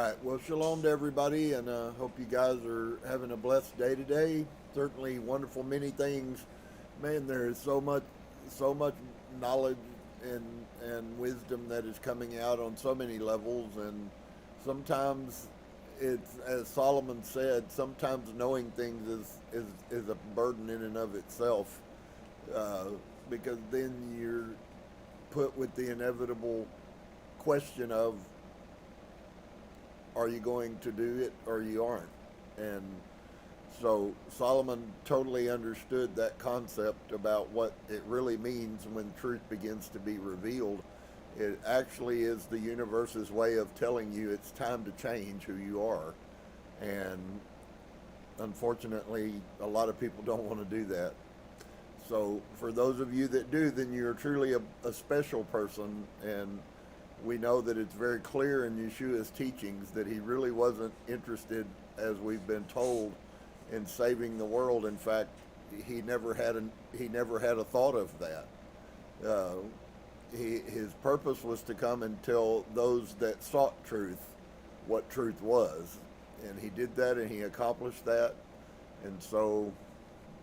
right. Well, shalom to everybody, and hope you guys are having a blessed day today. Certainly, wonderful many things. Man, there is so much knowledge and wisdom that is coming out on so many levels, and sometimes it's as Solomon said. Sometimes knowing things is a burden in and of itself, uh, because then you're put with the inevitable question of, are you going to do it or you aren't? And so Solomon totally understood that concept about what it really means when truth begins to be revealed. It actually is the universe's way of telling you it's time to change who you are. And unfortunately, a lot of people don't want to do that. So for those of you that do, then you're truly a special person. And we know that it's very clear in Yeshua's teachings that he really wasn't interested, as we've been told, in saving the world. In fact, he never had a thought of that. Uh, his purpose was to come and tell those that sought truth what truth was, and he did that, and he accomplished that. And so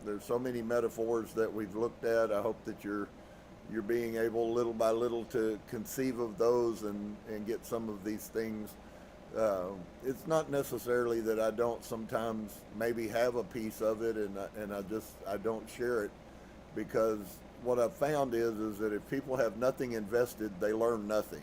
there's so many metaphors that we've looked at. I hope that you're being able little by little to conceive of those and get some of these things. It's not necessarily that I don't sometimes maybe have a piece of it and I don't share it, because what I've found is that if people have nothing invested, they learn nothing.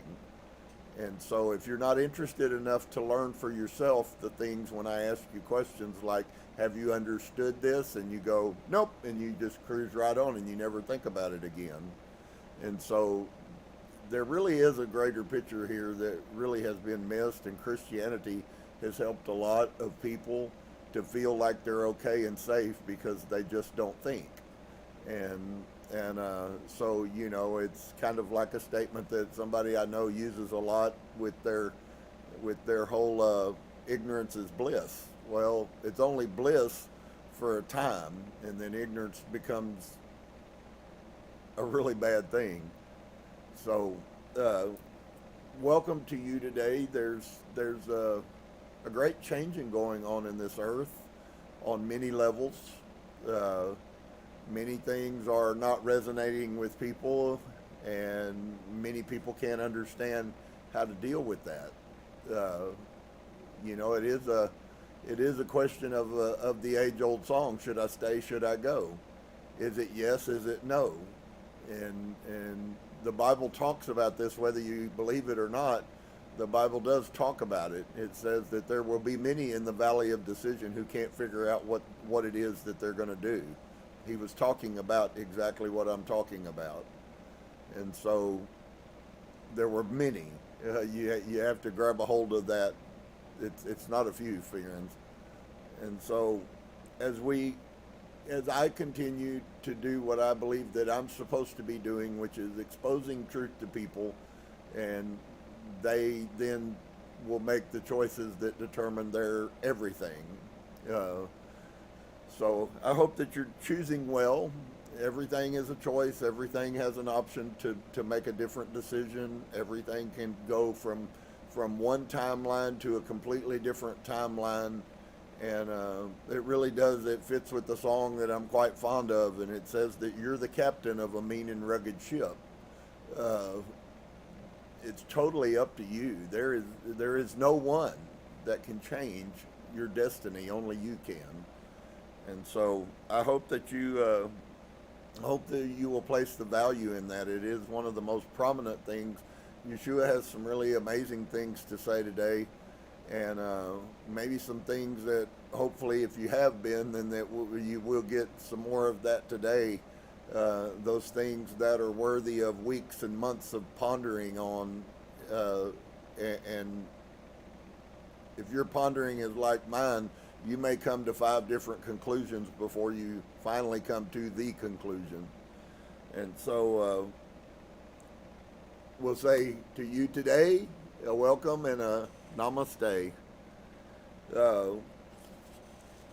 And so if you're not interested enough to learn for yourself the things, when I ask you questions like, have you understood this? And you go, nope, and you just cruise right on and you never think about it again. And so there really is a greater picture here that really has been missed, and Christianity has helped a lot of people to feel like they're okay and safe because they just don't think. And so it's kind of like a statement that somebody I know uses a lot with their whole ignorance is bliss. Well, it's only bliss for a time, and then ignorance becomes a really bad thing. So, welcome to you today. There's a great changing going on in this earth on many levels. Uh, Many things are not resonating with people, and many people can't understand how to deal with that. Uh, it is a question of the age-old song: should I stay? Should I go? Is it yes? Is it no? And the Bible talks about this, whether you believe it or not. The Bible does talk about it. It says that there will be many in the valley of decision who can't figure out what it is that they're going to do. He was talking about exactly what I'm talking about. And so there were many. You have to grab a hold of that. It's not a few, friends. And so as I continue to do what I believe that I'm supposed to be doing, which is exposing truth to people, and they then will make the choices that determine their everything. Uh, so I hope that you're choosing well. Everything is a choice. Everything has an option to make a different decision. Everything can go from one timeline to a completely different timeline. And it really does. It fits with the song that I'm quite fond of, and it says that you're the captain of a mean and rugged ship. Uh, it's totally up to you. There is no one that can change your destiny. Only you can. And so I hope that you will place the value in that. It is one of the most prominent things. Yeshua has some really amazing things to say today, and maybe some things that hopefully, if you have been, then you will get some more of that today. Those things that are worthy of weeks and months of pondering on, and if your pondering is like mine, you may come to 5 different conclusions before you finally come to the conclusion. And so we'll say to you today, a welcome and a namaste. Uh,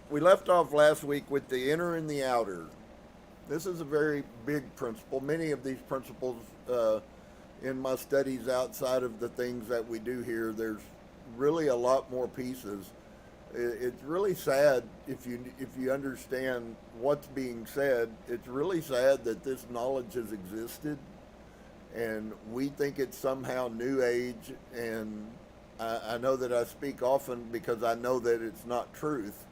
we left off last week with the inner and the outer. This is a very big principle. Many of these principles in my studies outside of the things that we do here, there's really a lot more pieces. It's really sad if you understand what's being said. It's really sad that this knowledge has existed, and we think it's somehow New Age. And I know that I speak often because I know that it's not truth.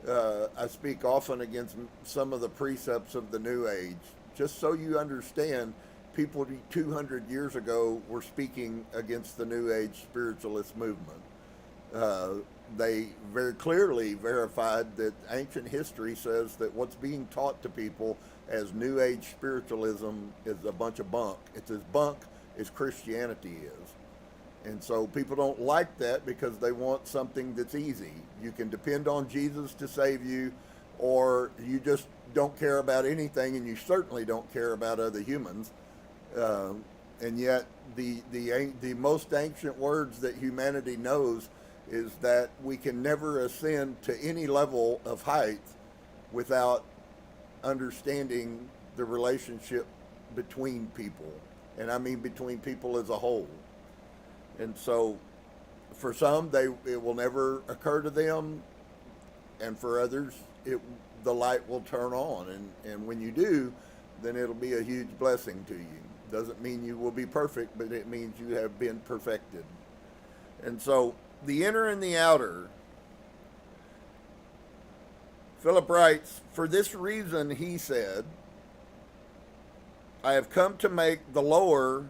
I speak often against some of the precepts of the New Age, just so you understand. People 200 years ago were speaking against the New Age spiritualist movement. They very clearly verified that ancient history says that what's being taught to people as New Age spiritualism is a bunch of bunk. It's as bunk as Christianity is. And so people don't like that because they want something that's easy. You can depend on Jesus to save you, or you just don't care about anything, and you certainly don't care about other humans. And yet the most ancient words that humanity knows is that we can never ascend to any level of height without understanding the relationship between people. And I mean between people as a whole. And so for some, it will never occur to them, and for others, the light will turn on. And when you do, then it'll be a huge blessing to you. Doesn't mean you will be perfect, but it means you have been perfected. And so the inner and the outer. Philip writes, "For this reason," he said, "I have come to make the lower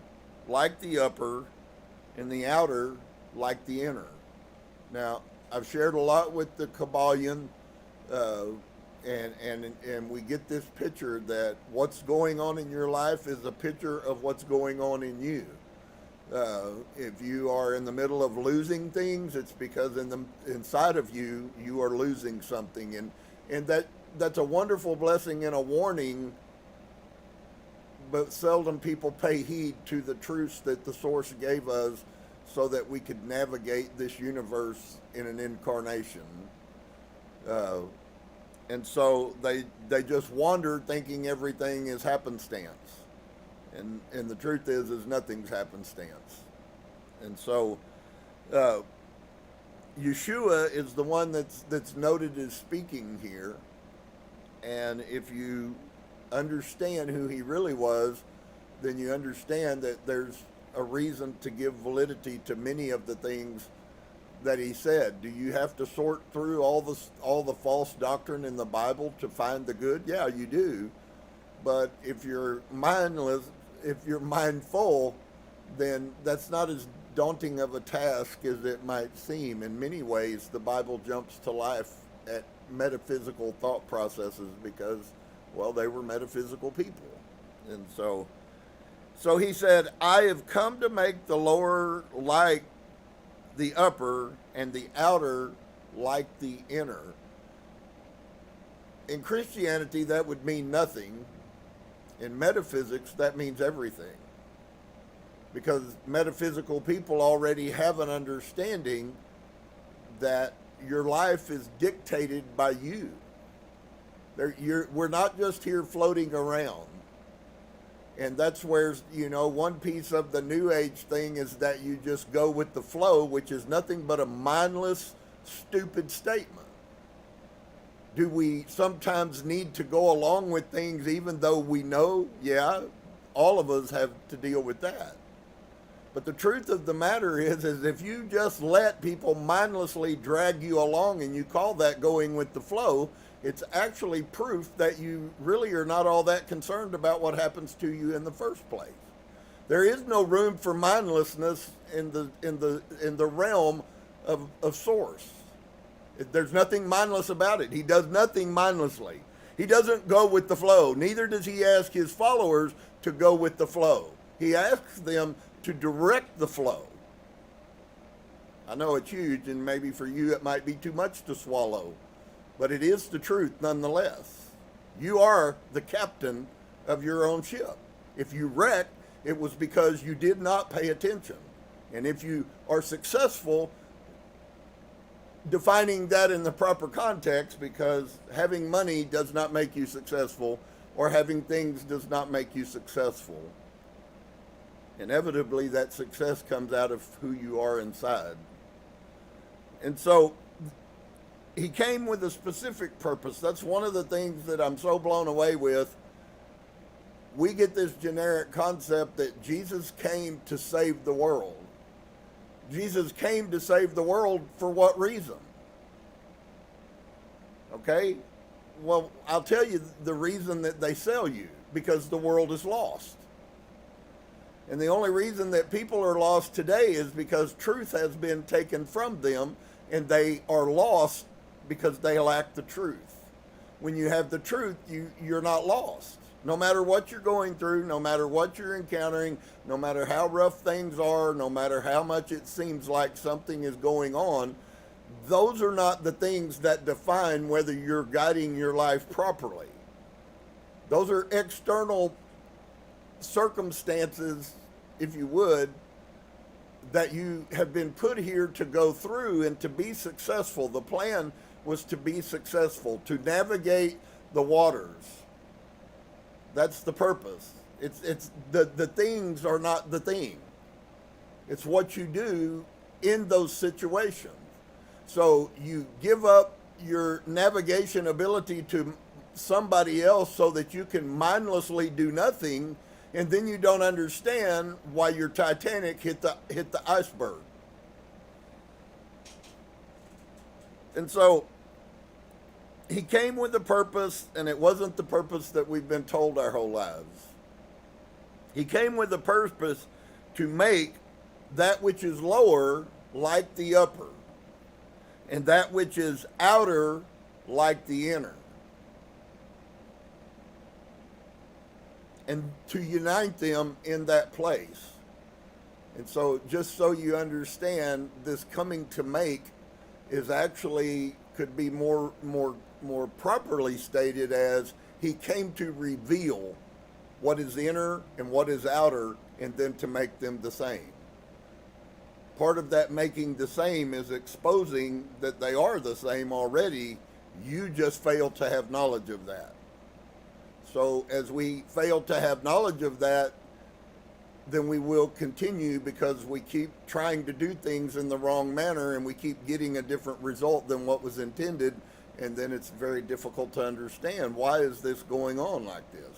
like the upper, and the outer like the inner." Now, I've shared a lot with the Kabbalion, and we get this picture that what's going on in your life is a picture of what's going on in you. If you are in the middle of losing things, it's because inside of you, you are losing something, and that's a wonderful blessing and a warning. But seldom people pay heed to the truths that the source gave us so that we could navigate this universe in an incarnation. And so they just wander thinking everything is happenstance. And the truth is nothing's happenstance. And so Yeshua is the one that's noted as speaking here. And if you understand who he really was, then you understand that there's a reason to give validity to many of the things that he said. Do you have to sort through all the false doctrine in the Bible to find the good? Yeah, you do. But if you're mindless, if you're mindful, then that's not as daunting of a task as it might seem. In many ways, the Bible jumps to life at metaphysical thought processes because, well, they were metaphysical people. And so he said, "I have come to make the lower like the upper, and the outer like the inner." In Christianity, that would mean nothing. In metaphysics, that means everything. Because metaphysical people already have an understanding that your life is dictated by you. We're not just here floating around. And that's where, one piece of the New Age thing is that you just go with the flow, which is nothing but a mindless, stupid statement. Do we sometimes need to go along with things even though we know? Yeah, all of us have to deal with that. But the truth of the matter is if you just let people mindlessly drag you along and you call that going with the flow, it's actually proof that you really are not all that concerned about what happens to you in the first place. There is no room for mindlessness in the realm of Source. There's nothing mindless about it. He does nothing mindlessly. He doesn't go with the flow. Neither does he ask his followers to go with the flow. He asks them to direct the flow. I know it's huge, and maybe for you it might be too much to swallow, but it is the truth nonetheless. You are the captain of your own ship. If you wreck, it was because you did not pay attention. And if you are successful, defining that in the proper context, because having money does not make you successful, or having things does not make you successful. Inevitably, that success comes out of who you are inside. And so he came with a specific purpose. That's one of the things that I'm so blown away with. We get this generic concept that Jesus came to save the world. Jesus came to save the world for what reason? Okay? Well, I'll tell you the reason that they sell you. Because the world is lost. And the only reason that people are lost today is because truth has been taken from them, and they are lost because they lack the truth. When you have the truth, you're not lost. No matter what you're going through, no matter what you're encountering, no matter how rough things are, no matter how much it seems like something is going on, those are not the things that define whether you're guiding your life properly. Those are external circumstances, if you would, that you have been put here to go through and to be successful. The plan was to be successful, to navigate the waters. That's the purpose. It's the things are not the thing. It's what you do in those situations. So you give up your navigation ability to somebody else so that you can mindlessly do nothing, and then you don't understand why your Titanic hit the iceberg. And so he came with a purpose, and it wasn't the purpose that we've been told our whole lives. He came with a purpose to make that which is lower like the upper, and that which is outer like the inner. And to unite them in that place. And so just so you understand, this coming to make is actually could be more properly stated as he came to reveal what is inner and what is outer, and then to make them the same. Part of that making the same is exposing that they are the same already. You just fail to have knowledge of that. So as we fail to have knowledge of that, then we will continue because we keep trying to do things in the wrong manner, and we keep getting a different result than what was intended, and then it's very difficult to understand, why is this going on like this?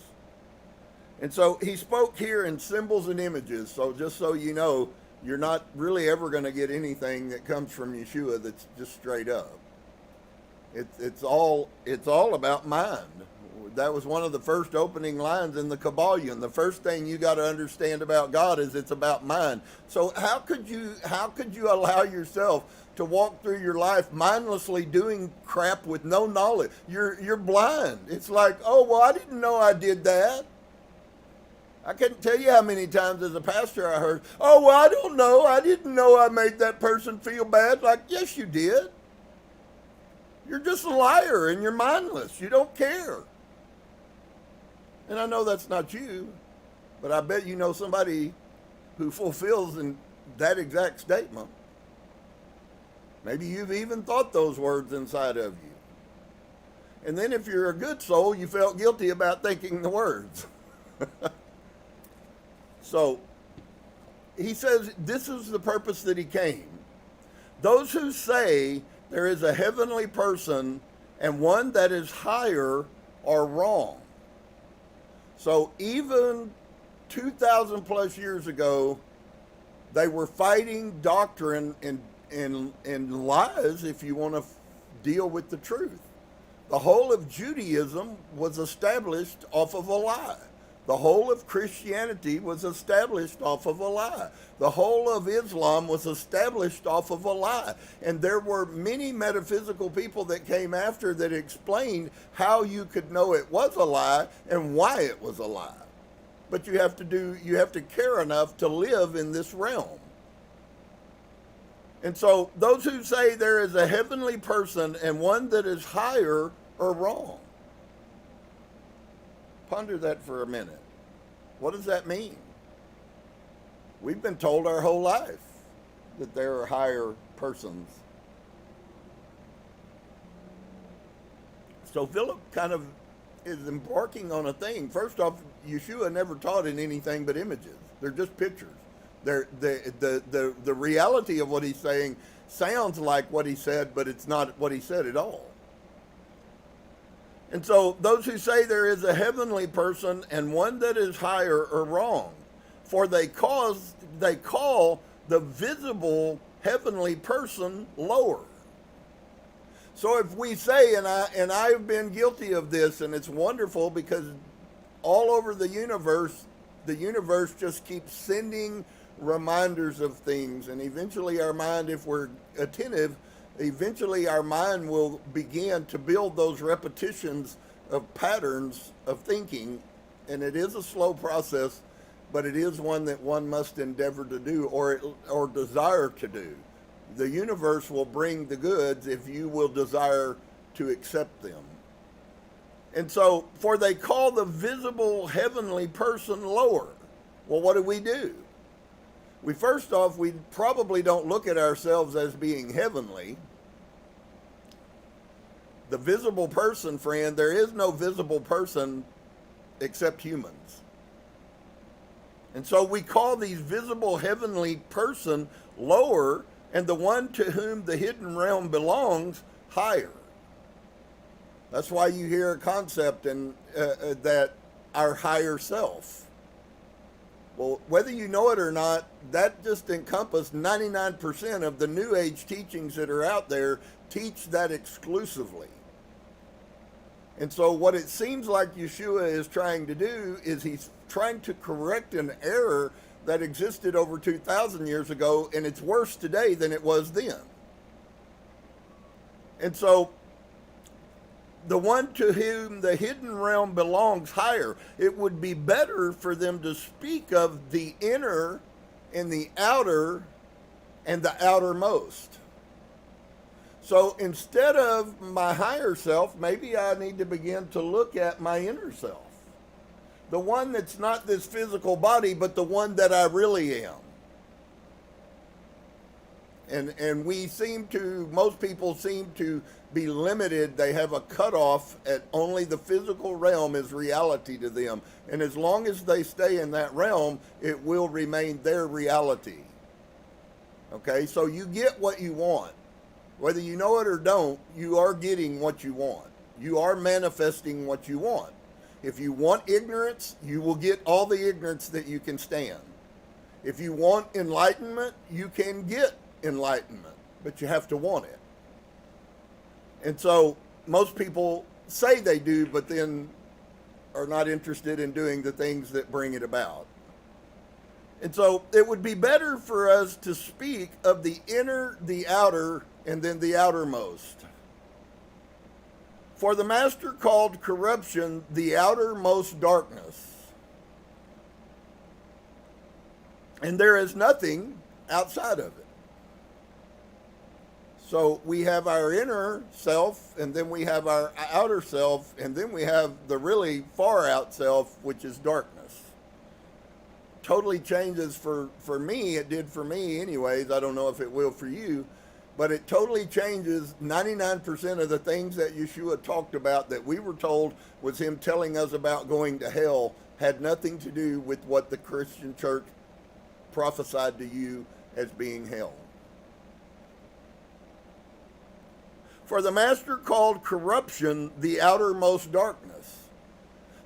And so he spoke here in symbols and images. So just so you know, you're not really ever going to get anything that comes from Yeshua that's just straight up. It's all about mind. That was one of the first opening lines in the Kabbalion. The first thing you got to understand about God is it's about mind. So how could you allow yourself to walk through your life mindlessly doing crap with no knowledge? You're blind. It's like, oh, well, I didn't know I did that. I couldn't tell you how many times as a pastor I heard, oh, well, I don't know. I didn't know I made that person feel bad. Like, yes, you did. You're just a liar and you're mindless. You don't care. And I know that's not you, but I bet you know somebody who fulfills in that exact statement. Maybe you've even thought those words inside of you. And then if you're a good soul, you felt guilty about thinking the words. So he says this is the purpose that he came. Those who say there is a heavenly person and one that is higher are wrong. So even 2,000 plus years ago, they were fighting doctrine and lies, if you want to deal with the truth. The whole of Judaism was established off of a lie. The whole of Christianity was established off of a lie. The whole of Islam was established off of a lie. And there were many metaphysical people that came after that explained how you could know it was a lie and why it was a lie. But you have to care enough to live in this realm. And so those who say there is a heavenly person and one that is higher are wrong. Ponder that for a minute. What does that mean? We've been told our whole life that there are higher persons. So Philip kind of is embarking on a thing. First off, Yeshua never taught in anything but images. They're just pictures. The reality of what he's saying sounds like what he said, but it's not what he said at all. And so those who say there is a heavenly person and one that is higher are wrong, for they call the visible heavenly person lower. So if we say, and I've been guilty of this, and it's wonderful because all over the universe just keeps sending reminders of things, and eventually our mind, if we're attentive, eventually our mind will begin to build those repetitions of patterns of thinking, and it is a slow process, but it is one that one must endeavor to do or desire to do. The universe will bring the goods if you will desire to accept them. And so, for they call the visible heavenly person lower. Well, what do? We first off, we probably don't look at ourselves as being heavenly. The visible person, friend, there is no visible person except humans. And so we call these visible heavenly person lower, and the one to whom the hidden realm belongs higher. That's why you hear a concept that our higher self. Well, whether you know it or not, that just encompasses 99% of the New Age teachings that are out there teach that exclusively. And so what it seems like Yeshua is trying to do is he's trying to correct an error that existed over 2,000 years ago, and it's worse today than it was then. And so the one to whom the hidden realm belongs higher, it would be better for them to speak of the inner and the outer and the outermost. So instead of my higher self, maybe I need to begin to look at my inner self. The one that's not this physical body, but the one that I really am. And most people seem to be limited. They have a cutoff at only the physical realm is reality to them. And as long as they stay in that realm, it will remain their reality. Okay, so you get what you want. Whether you know it or don't, you are getting what you want. You are manifesting what you want. If you want ignorance, you will get all the ignorance that you can stand. If you want enlightenment, you can get enlightenment, but you have to want it. And so most people say they do, but then are not interested in doing the things that bring it about. And so it would be better for us to speak of the inner, the outer, and then the outermost. For the Master called corruption the outermost darkness. And there is nothing outside of it. So we have our inner self, and then we have our outer self, and then we have the really far out self, which is darkness. Totally changes for me. It did for me anyways. I don't know if it will for you. But it totally changes 99% of the things that Yeshua talked about that we were told was him telling us about going to hell had nothing to do with what the Christian church prophesied to you as being hell. For the Master called corruption the outermost darkness.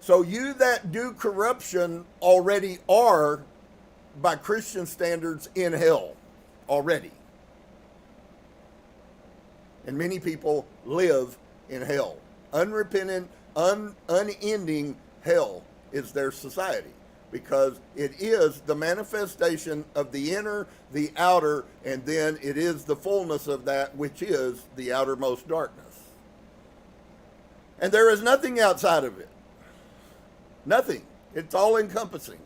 So you that do corruption already are, by Christian standards, in hell already. And many people live in hell. Unrepentant, unending hell is their society, because it is the manifestation of the inner, the outer, and then it is the fullness of that which is the outermost darkness. And there is nothing outside of it. Nothing. It's all encompassing.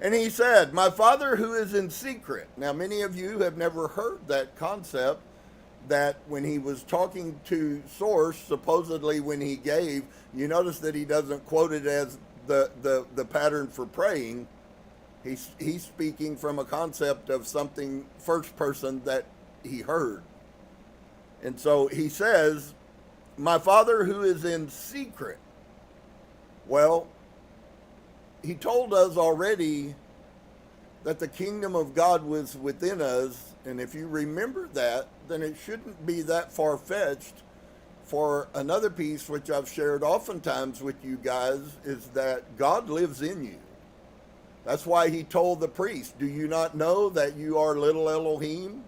And he said, my Father who is in secret. Now, many of you have never heard that concept, that when he was talking to Source, supposedly when he gave, you notice that he doesn't quote it as the pattern for praying. He's speaking from a concept of something first person that he heard. And so he says, my Father who is in secret. Well, he told us already that the kingdom of God was within us, And if you remember that, then it shouldn't be that far-fetched for another piece, which I've shared oftentimes with you guys, is that God lives in you. That's why he told the priest, do you not know that you are little Elohim?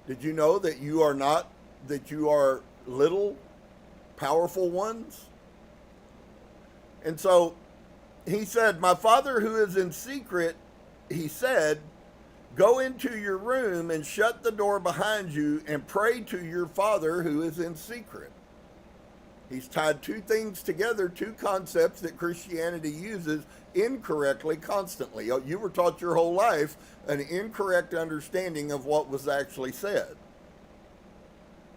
Did you know that you are not, that you are little, powerful ones? And so he said, my Father who is in secret, he said, go into your room and shut the door behind you and pray to your Father who is in secret. He's tied two things together, two concepts that Christianity uses incorrectly constantly. You were taught your whole life an incorrect understanding of what was actually said.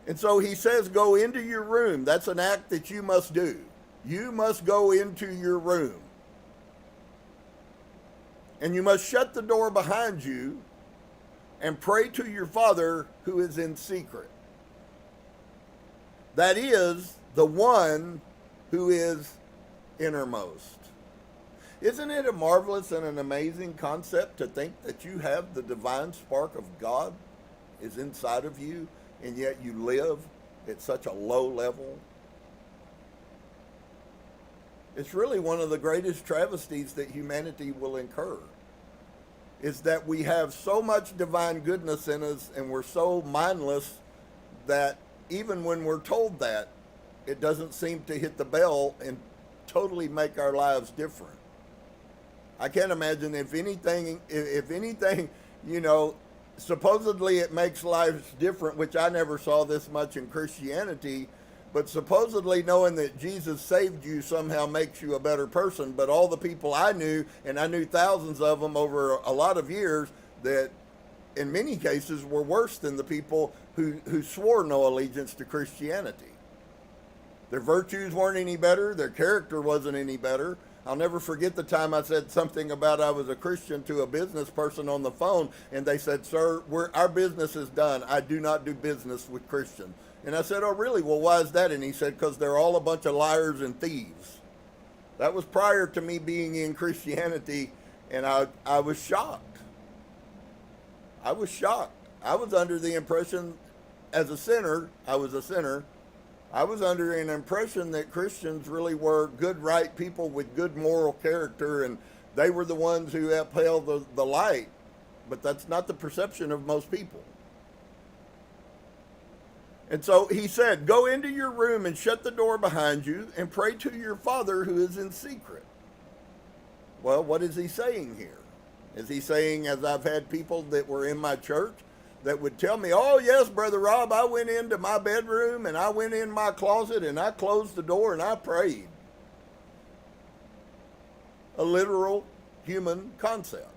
And so he says, go into your room. That's an act that you must do. You must go into your room. And you must shut the door behind you and pray to your Father who is in secret. That is the one who is innermost. Isn't it a marvelous and an amazing concept to think that you have the divine spark of God is inside of you, and yet you live at such a low level? It's really one of the greatest travesties that humanity will incur, is that we have so much divine goodness in us and we're so mindless that even when we're told that, it doesn't seem to hit the bell and totally make our lives different. I can't imagine if anything, you know, supposedly it makes lives different, which I never saw this much in Christianity, but supposedly knowing that Jesus saved you somehow makes you a better person. But all the people I knew, and I knew thousands of them over a lot of years, that in many cases were worse than the people who swore no allegiance to Christianity. Their virtues weren't any better. Their character wasn't any better. I'll never forget the time I said something about I was a Christian to a business person on the phone, and they said, sir, our business is done. I do not do business with Christians. And I said, oh, really? Well, why is that? And he said, because they're all a bunch of liars and thieves. That was prior to me being in Christianity, and I was shocked. I was shocked. I was under the impression, as a sinner, I was a sinner. I was under an impression that Christians really were good, right people with good moral character, and they were the ones who upheld the light. But that's not the perception of most people. And so he said, go into your room and shut the door behind you and pray to your Father who is in secret. Well, what is he saying here? Is he saying, as I've had people that were in my church that would tell me, oh, yes, Brother Rob, I went into my bedroom and I went in my closet and I closed the door and I prayed. A literal human concept.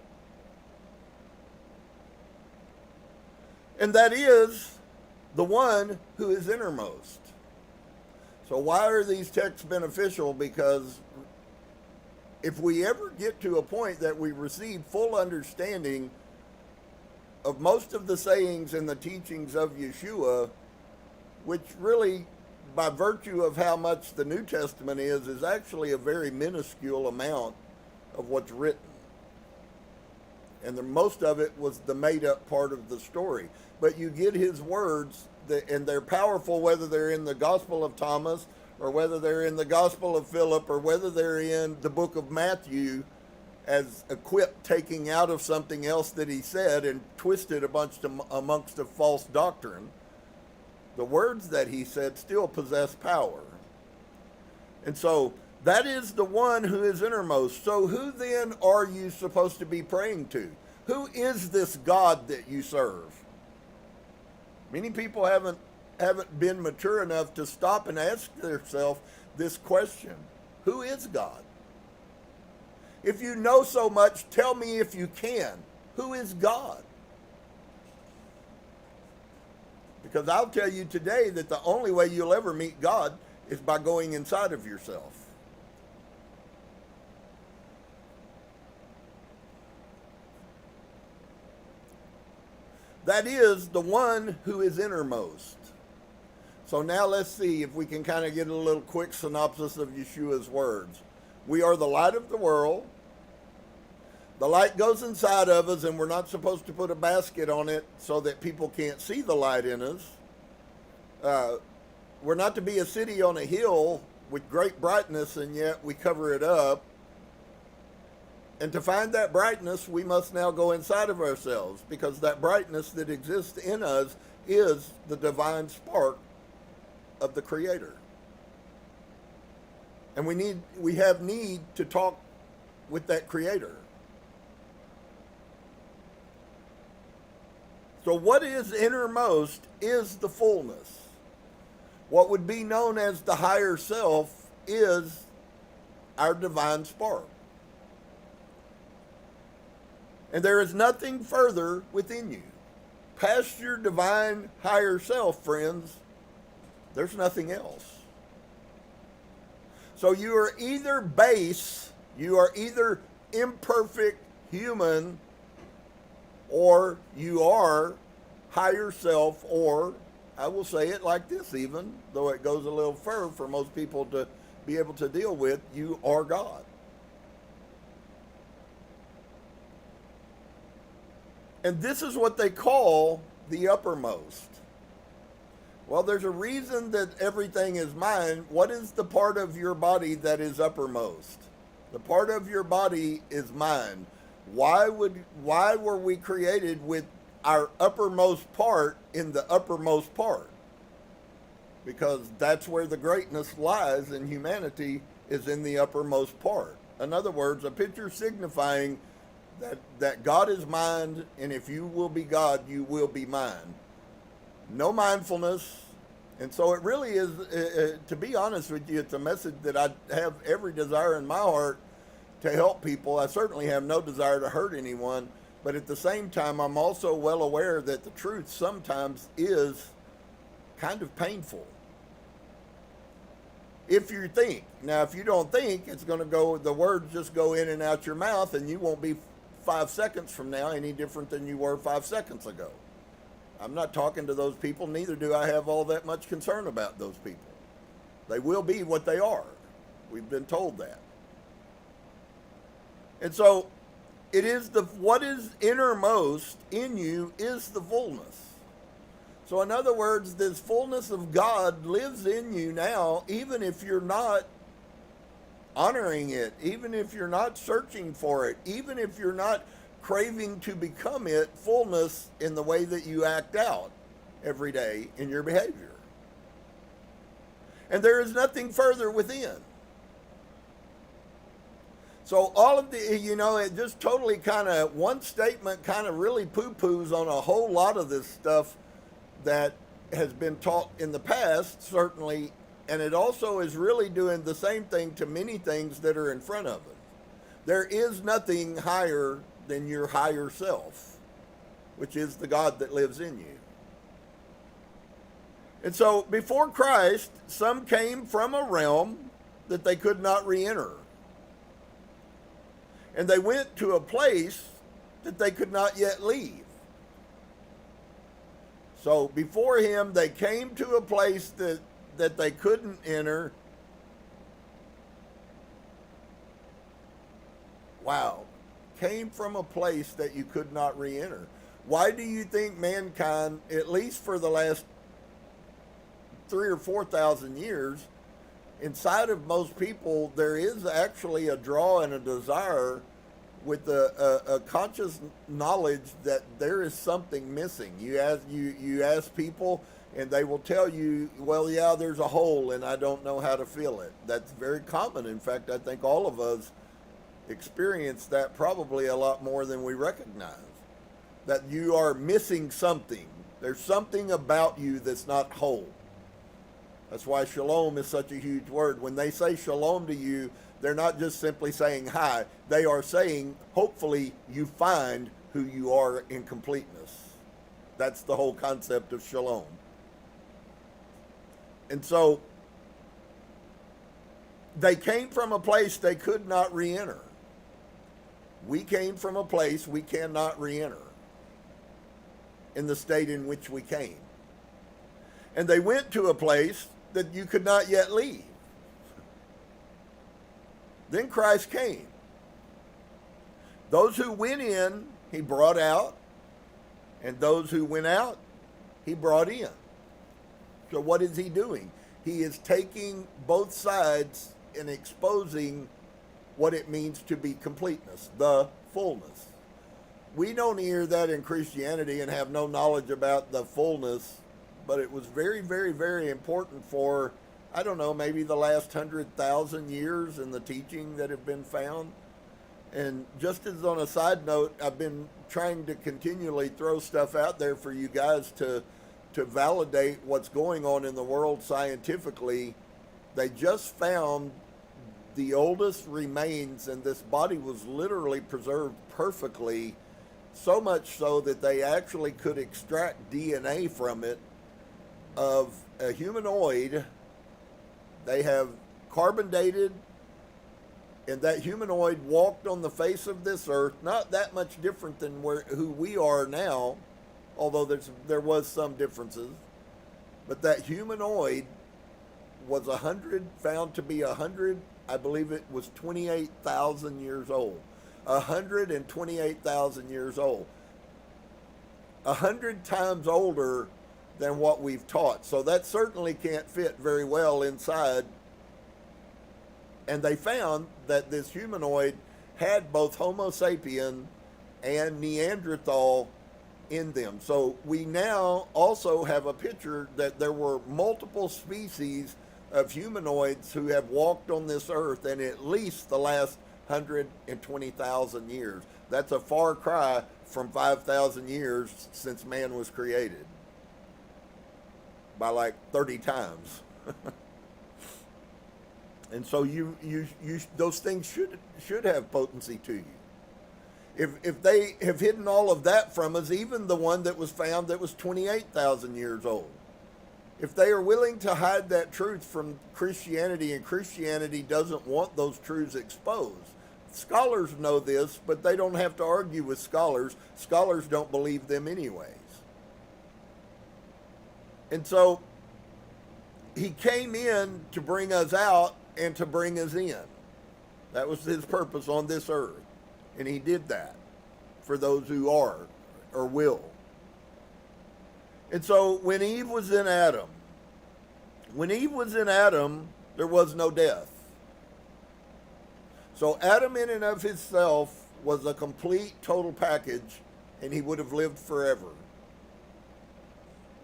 And that is the one who is innermost. So why are these texts beneficial? Because if we ever get to a point that we receive full understanding of most of the sayings and the teachings of Yeshua, which really, by virtue of how much the New Testament is actually a very minuscule amount of what's written. And most of it was the made-up part of the story. But you get his words, and they're powerful, whether they're in the Gospel of Thomas, or whether they're in the Gospel of Philip, or whether they're in the book of Matthew, as a quip taking out of something else that he said and twisted amongst a false doctrine. The words that he said still possess power. And so that is the one who is innermost. So who then are you supposed to be praying to? Who is this God that you serve? Many people haven't been mature enough to stop and ask themselves this question. Who is God? If you know so much, tell me if you can. Who is God? Because I'll tell you today that the only way you'll ever meet God is by going inside of yourself. That is the one who is innermost. So now let's see if we can kind of get a little quick synopsis of Yeshua's words. We are the light of the world. The light goes inside of us, and we're not supposed to put a basket on it so that people can't see the light in us. We're not to be a city on a hill with great brightness, and yet we cover it up. And to find that brightness, we must now go inside of ourselves, because that brightness that exists in us is the divine spark of the Creator. And we have need to talk with that Creator. So what is innermost is the fullness. What would be known as the higher self is our divine spark. And there is nothing further within you. Past your divine higher self, friends, there's nothing else. So you are either base, you are either imperfect human, or you are higher self, or I will say it like this, even though it goes a little further for most people to be able to deal with, you are God. And this is what they call the uppermost. Well, there's a reason that everything is mine. What is the part of your body that is uppermost? The part of your body is mine. Why were we created with our uppermost part in the uppermost part? Because that's where the greatness lies in humanity, is in the uppermost part. In other words, a picture signifying that God is mine, and if you will be God, you will be mine. No mindfulness. And so it really is, to be honest with you, it's a message that I have every desire in my heart to help people. I certainly have no desire to hurt anyone, but at the same time, I'm also well aware that the truth sometimes is kind of painful. If you think. Now, if you don't think, it's going to go, the words just go in and out your mouth, and you won't be 5 seconds from now any different than you were 5 seconds ago. I'm not talking to those people, neither do I have all that much concern about those people. They will be what they are. We've been told that. And so, it is what is innermost in you is the fullness. So in other words, this fullness of God lives in you now, even if you're not honoring it, even if you're not searching for it, even if you're not craving to become it, fullness in the way that you act out every day in your behavior. And there is nothing further within. So all of the, it just totally kind of, one statement kind of really poo-poos on a whole lot of this stuff that has been taught in the past, certainly, and it also is really doing the same thing to many things that are in front of it. There is nothing higher than your higher self, which is the God that lives in you. And so before Christ, some came from a realm that they could not re-enter. And they went to a place that they could not yet leave. So before him, they came to a place that they couldn't enter. Wow. Came from a place that you could not re-enter. Why do you think mankind, at least for the last 3,000 or 4,000 years, inside of most people, there is actually a draw and a desire with a conscious knowledge that there is something missing. You ask people, and they will tell you, well, yeah, there's a hole, and I don't know how to fill it. That's very common. In fact, I think all of us experience that probably a lot more than we recognize. That you are missing something. There's something about you that's not whole. That's why shalom is such a huge word. When they say shalom to you, they're not just simply saying hi. They are saying, hopefully, you find who you are in completeness. That's the whole concept of shalom. And so, they came from a place they could not re-enter. We came from a place we cannot re-enter in the state in which we came. And they went to a place that you could not yet leave. Then Christ came. Those who went in, he brought out, and those who went out, he brought in. So what is he doing? He is taking both sides and exposing what it means to be completeness, the fullness. We don't hear that in Christianity and have no knowledge about the fullness, but it was very, very, very important for, I don't know, maybe the last 100,000 years in the teaching that have been found. And just as on a side note, I've been trying to continually throw stuff out there for you guys to validate what's going on in the world scientifically. They just found the oldest remains, and this body was literally preserved perfectly, so much so that they actually could extract DNA from it of a humanoid. They have carbon dated, and that humanoid walked on the face of this earth, not that much different than who we are now, although there was some differences. But that humanoid was found to be 100, I believe it was 28,000 years old. 128,000 years old. 100 times older than what we've taught. So that certainly can't fit very well inside. And they found that this humanoid had both Homo sapien and Neanderthal in them. So we now also have a picture that there were multiple species of humanoids who have walked on this earth in at least the last 120,000 years. That's a far cry from 5,000 years since man was created, by like 30 times. And so you those things should have potency to you. If they have hidden all of that from us, even the one that was found that was 28,000 years old, if they are willing to hide that truth from Christianity, and Christianity doesn't want those truths exposed. Scholars know this, but they don't have to argue with scholars. Scholars don't believe them anyways. And so he came in to bring us out and to bring us in. That was his purpose on this earth. And he did that for those who are or will. And so when Eve was in Adam, there was no death. So Adam in and of himself was a complete, total package, and he would have lived forever.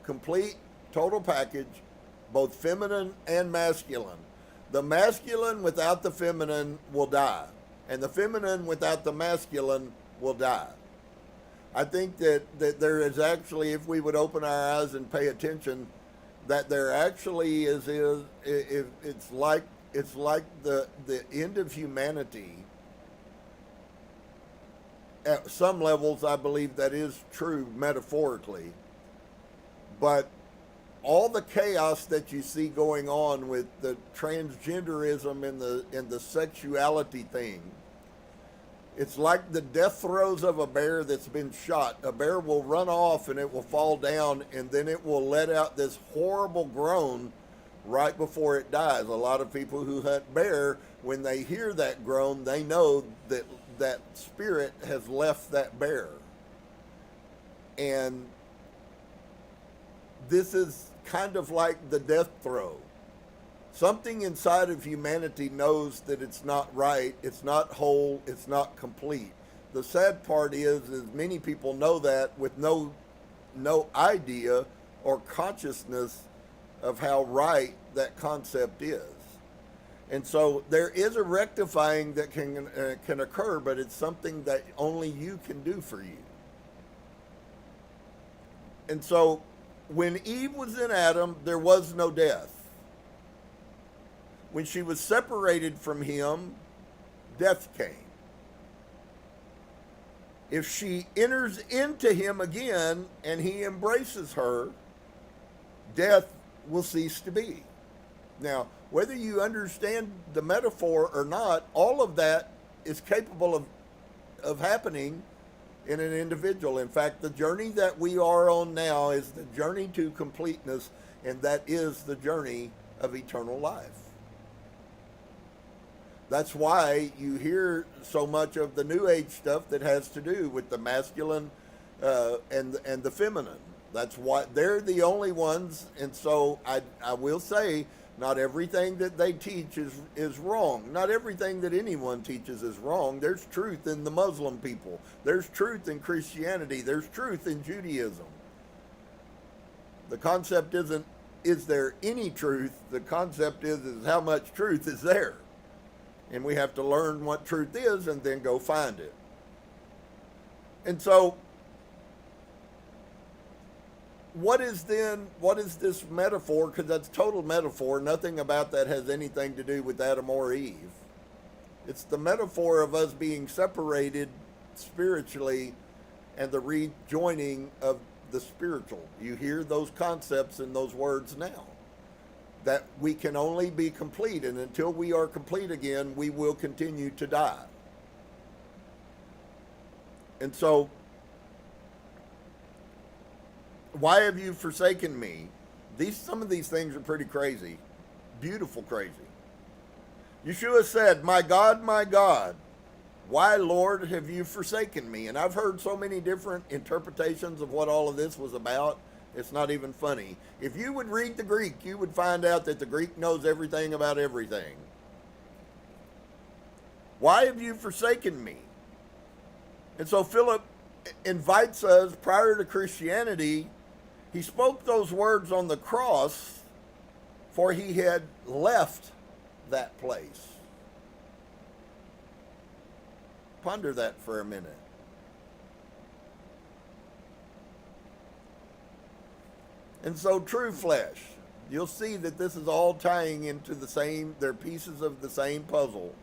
Complete, total package, both feminine and masculine. The masculine without the feminine will die, and the feminine without the masculine will die. I think that there is actually, if we would open our eyes and pay attention, that there actually it's like the end of humanity. At some levels, I believe that is true metaphorically, but all the chaos that you see going on with the transgenderism and the sexuality thing, it's like the death throes of a bear that's been shot. A bear will run off and it will fall down, and then it will let out this horrible groan right before it dies. A lot of people who hunt bear, when they hear that groan, they know that that spirit has left that bear. And this is kind of like the death throe. Something inside of humanity knows that it's not right, it's not whole, it's not complete. The sad part is many people know that with no idea or consciousness of how right that concept is. And so there is a rectifying that can occur, but it's something that only you can do for you. And so when Eve was in Adam, there was no death. When she was separated from him, death came. If she enters into him again and he embraces her, death will cease to be. Now, whether you understand the metaphor or not, all of that is capable of happening in an individual. In fact, the journey that we are on now is the journey to completeness, and that is the journey of eternal life. That's why you hear so much of the New Age stuff that has to do with the masculine and the feminine. That's why they're the only ones. And so I will say, not everything that they teach is wrong. Not everything that anyone teaches is wrong. There's truth in the Muslim people. There's truth in Christianity. There's truth in Judaism. The concept isn't, is there any truth? The concept is how much truth is there? And we have to learn what truth is and then go find it. And so, what is this metaphor? Because that's total metaphor. Nothing about that has anything to do with Adam or Eve. It's the metaphor of us being separated spiritually and the rejoining of the spiritual. You hear those concepts and those words now. That we can only be complete, and until we are complete again, we will continue to die. And so, why have you forsaken me? Some of these things are pretty crazy, beautiful crazy. Yeshua said, my God, why, Lord, have you forsaken me? And I've heard so many different interpretations of what all of this was about. It's not even funny. If you would read the Greek, you would find out that the Greek knows everything about everything. Why have you forsaken me? And so Philip invites us, prior to Christianity, he spoke those words on the cross, for he had left that place. Ponder that for a minute. And so true flesh, you'll see that this is all tying into the same, they're pieces of the same puzzle.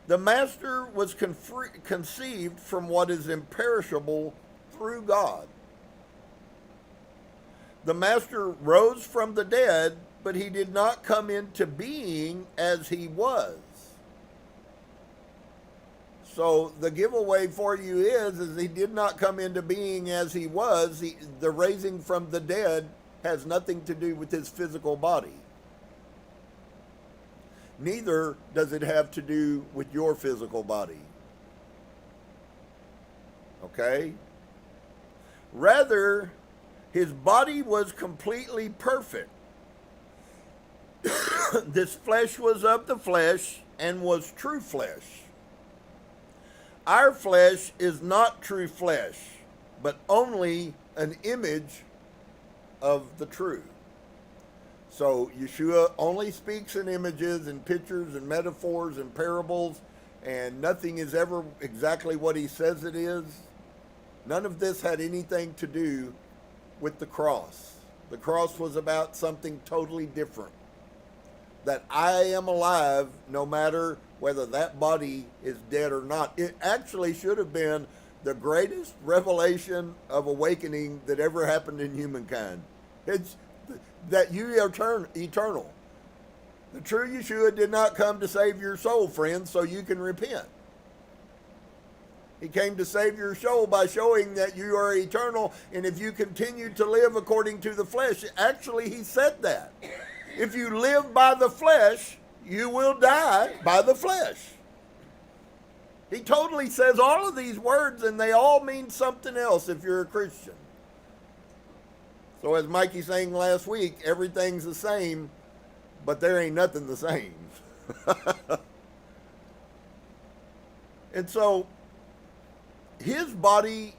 The master was conceived from what is imperishable through God. The master rose from the dead, but he did not come into being as he was. So the giveaway for you is he did not come into being as he was. The raising from the dead has nothing to do with his physical body. Neither does it have to do with your physical body. Okay? Rather, his body was completely perfect. This flesh was of the flesh and was true flesh. Our flesh is not true flesh, but only an image of the true. So Yeshua only speaks in images and pictures and metaphors and parables, and nothing is ever exactly what he says it is. None of this had anything to do with the cross. The cross was about something totally different. That I am alive no matter whether that body is dead or not. It actually should have been the greatest revelation of awakening that ever happened in humankind. It's that you are eternal. The true Yeshua did not come to save your soul, friends, so you can repent. He came to save your soul by showing that you are eternal, and if you continue to live according to the flesh, actually he said that. If you live by the flesh, you will die by the flesh. He totally says all of these words, and they all mean something else if you're a Christian. So as Mikey sang last week, everything's the same, but there ain't nothing the same. And so his body,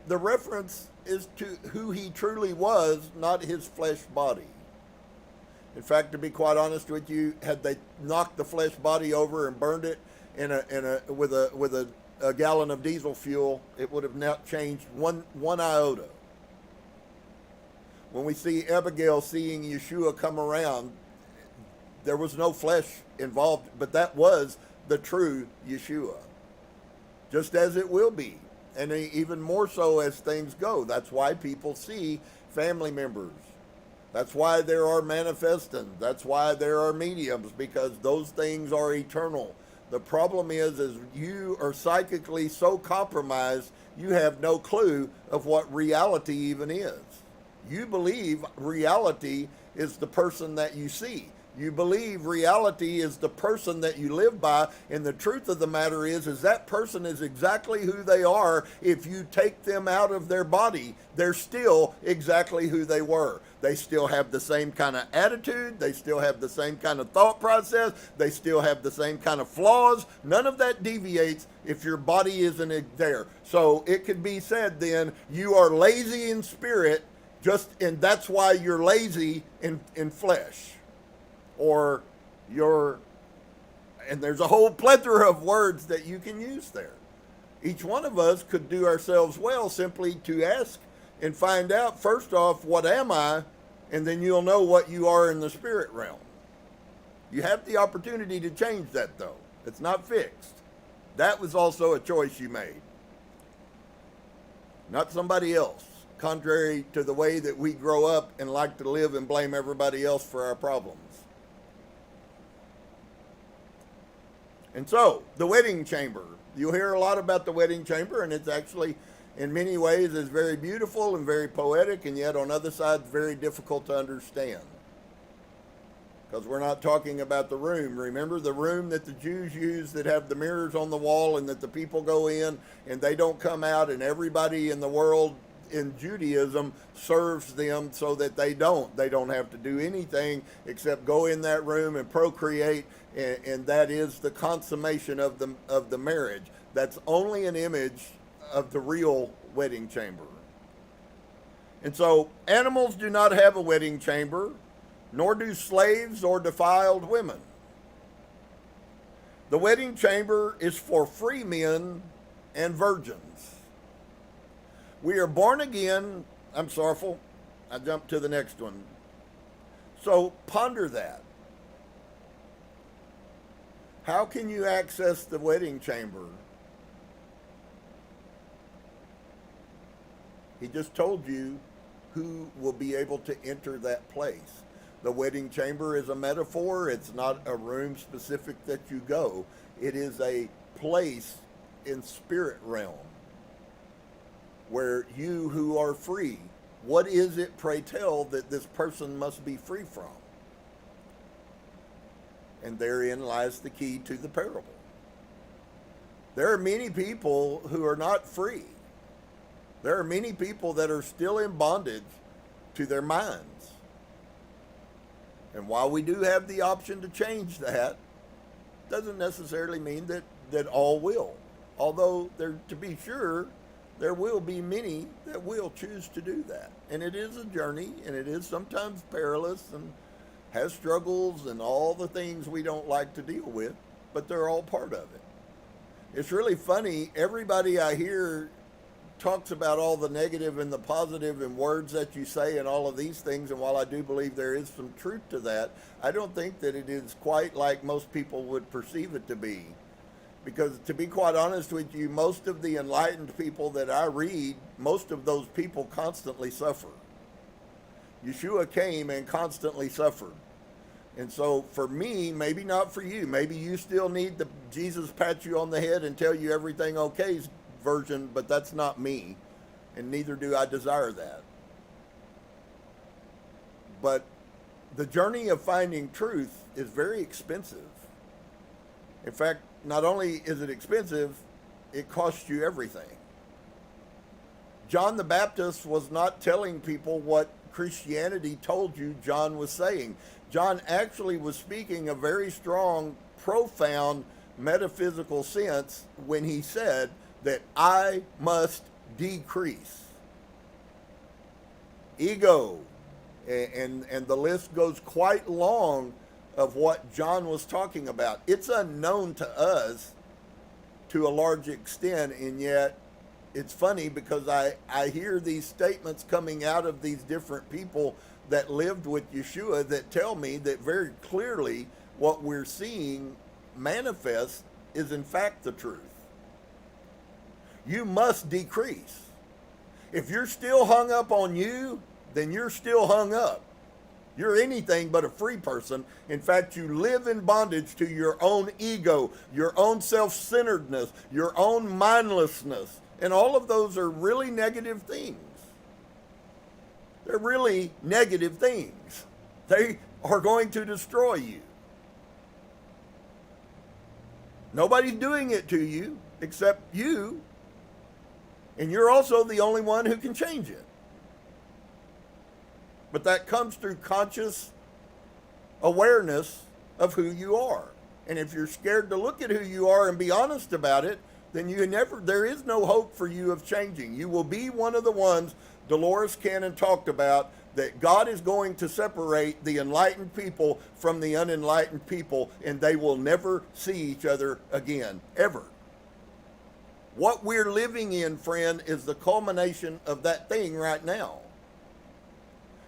the reference is to who he truly was, not his flesh body. In fact, to be quite honest with you, had they knocked the flesh body over and burned it with a gallon of diesel fuel, it would have not changed one iota. When we see Abigail seeing Yeshua come around, there was no flesh involved, but that was the true Yeshua, just as it will be, and even more so as things go. That's why people see family members. That's why there are manifestants. That's why there are mediums, because those things are eternal. The problem is you are psychically so compromised, you have no clue of what reality even is. You believe reality is the person that you see. You believe reality is the person that you live by, and the truth of the matter is that person is exactly who they are. If you take them out of their body, they're still exactly who they were. They still have the same kind of attitude. They still have the same kind of thought process. They still have the same kind of flaws. None of that deviates if your body isn't there. So it could be said then, you are lazy in spirit, and that's why you're lazy in flesh. Or and there's a whole plethora of words that you can use there. Each one of us could do ourselves well simply to ask and find out, first off, what am I? And then you'll know what you are in the spirit realm. You have the opportunity to change that, though. It's not fixed. That was also a choice you made, not somebody else, contrary to the way that we grow up and like to live and blame everybody else for our problems. And so, the wedding chamber. You'll hear a lot about the wedding chamber, and it's actually, in many ways, is very beautiful and very poetic, and yet on other sides, very difficult to understand. Because we're not talking about the room. Remember the room that the Jews use that have the mirrors on the wall and that the people go in and they don't come out, and everybody in the world in Judaism serves them so that they don't have to do anything except go in that room and procreate, and that is the consummation of the marriage. That's only an image of the real wedding chamber. And so animals do not have a wedding chamber, nor do slaves or defiled women. The wedding chamber is for free men and virgins. We are born again. I'm sorrowful. I jumped to the next one. So ponder that. How can you access the wedding chamber? He just told you who will be able to enter that place. The wedding chamber is a metaphor. It's not a room specific that you go. It is a place in spirit realm where you who are free, what is it, pray tell, that this person must be free from? And therein lies the key to the parable. There are many people who are not free. There are many people that are still in bondage to their minds. And while we do have the option to change that, doesn't necessarily mean that all will. Although, to be sure, there will be many that will choose to do that. And it is a journey, and it is sometimes perilous and has struggles and all the things we don't like to deal with, but they're all part of it. It's really funny. Everybody I hear talks about all the negative and the positive and words that you say and all of these things, and while I do believe there is some truth to that, I don't think that it is quite like most people would perceive it to be. Because to be quite honest with you, most of the enlightened people that I read, most of those people constantly suffer. Yeshua came and constantly suffered. And so for me, maybe not for you, maybe you still need the Jesus pat you on the head and tell you everything okay version, but that's not me, and neither do I desire that. But the journey of finding truth is very expensive. In fact, not only is it expensive, it costs you everything. John the Baptist was not telling people what Christianity told you John was saying. John actually was speaking a very strong, profound metaphysical sense when he said that I must decrease. Ego, and the list goes quite long of what John was talking about. It's unknown to us to a large extent, and yet it's funny because I hear these statements coming out of these different people that lived with Yeshua that tell me that very clearly what we're seeing manifest is in fact the truth. You must decrease. If you're still hung up on you, then you're still hung up. You're anything but a free person. In fact, you live in bondage to your own ego, your own self-centeredness, your own mindlessness. And all of those are really negative things. They're really negative things. They are going to destroy you. Nobody's doing it to you except you, and you're also the only one who can change it. But that comes through conscious awareness of who you are. And if you're scared to look at who you are and be honest about it, then there is no hope for you of changing. You will be one of the ones Dolores Cannon talked about, that God is going to separate the enlightened people from the unenlightened people, and they will never see each other again, ever. What we're living in, friend, is the culmination of that thing right now.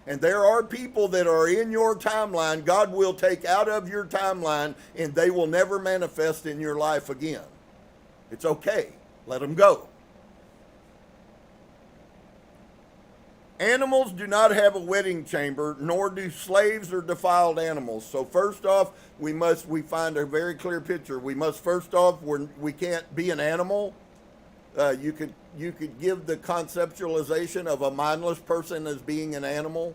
And there are people that are in your timeline God will take out of your timeline, and they will never manifest in your life again. It's okay. Let them go. Animals do not have a wedding chamber, nor do slaves or defiled animals. So first off, we find a very clear picture. We must first off, we can't be an animal. You could give the conceptualization of a mindless person as being an animal.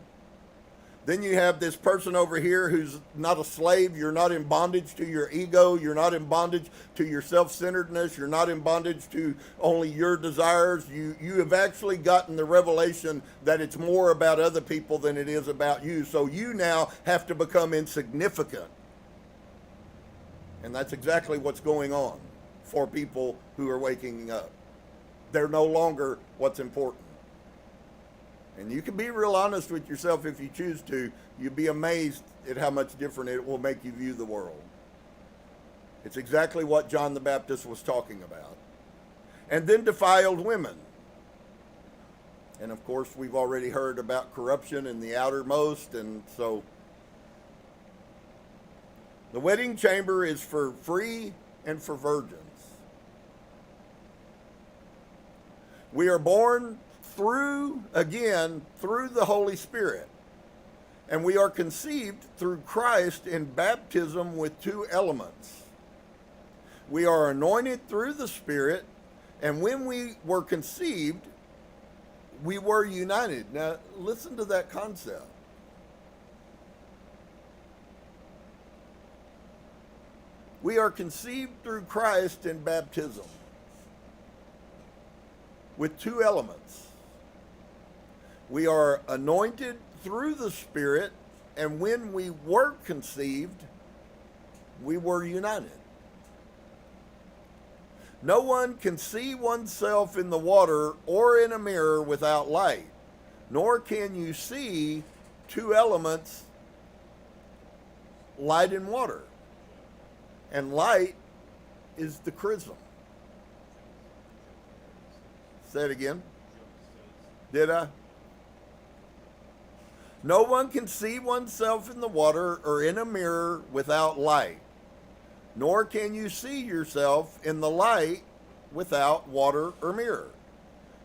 Then you have this person over here who's not a slave. You're not in bondage to your ego. You're not in bondage to your self-centeredness. You're not in bondage to only your desires. You have actually gotten the revelation that it's more about other people than it is about you. So you now have to become insignificant. And that's exactly what's going on for people who are waking up. They're no longer what's important. And you can be real honest with yourself if you choose to. You'd be amazed at how much different it will make you view the world. It's exactly what John the Baptist was talking about. And then defiled women. And of course, we've already heard about corruption in the outermost. And so the wedding chamber is for free and for virgins. We are born through the Holy Spirit. And we are conceived through Christ in baptism with two elements. We are anointed through the Spirit, and when we were conceived, we were united. Now, listen to that concept. We are conceived through Christ in baptism with two elements. We are anointed through the Spirit, and when we were conceived, we were united. No one can see oneself in the water or in a mirror without light, nor can you see two elements, light and water. And light is the chrism. Say it again. Did I? No one can see oneself in the water or in a mirror without light, nor can you see yourself in the light without water or mirror.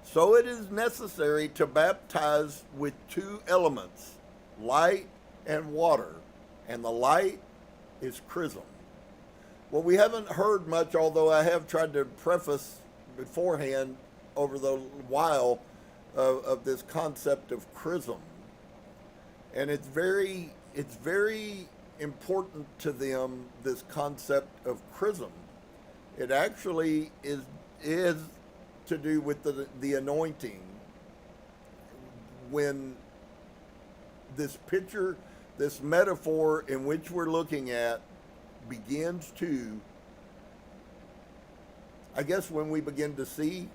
So it is necessary to baptize with two elements, light and water, and the light is chrism. Well, we haven't heard much, although I have tried to preface beforehand over the while of this concept of chrism. And it's very important to them, this concept of chrism. It actually is to do with the anointing. When this picture, this metaphor in which we're looking at begins to, I guess when we begin to see,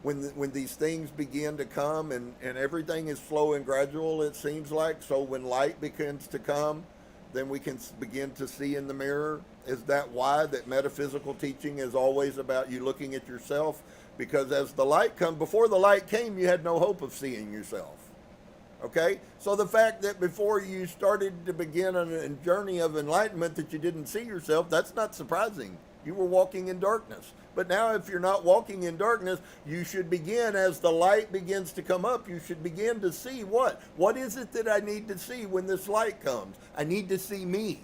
when these things begin to come and everything is slow and gradual, it seems like. So when light begins to come, then we can begin to see in the mirror. Is that why that metaphysical teaching is always about you looking at yourself? Because as the light comes, before the light came, you had no hope of seeing yourself. Okay? So the fact that before you started to begin on a journey of enlightenment that you didn't see yourself, that's not surprising. You were walking in darkness. But now if you're not walking in darkness, you should begin, as the light begins to come up, you should begin to see what? What is it that I need to see when this light comes? I need to see me.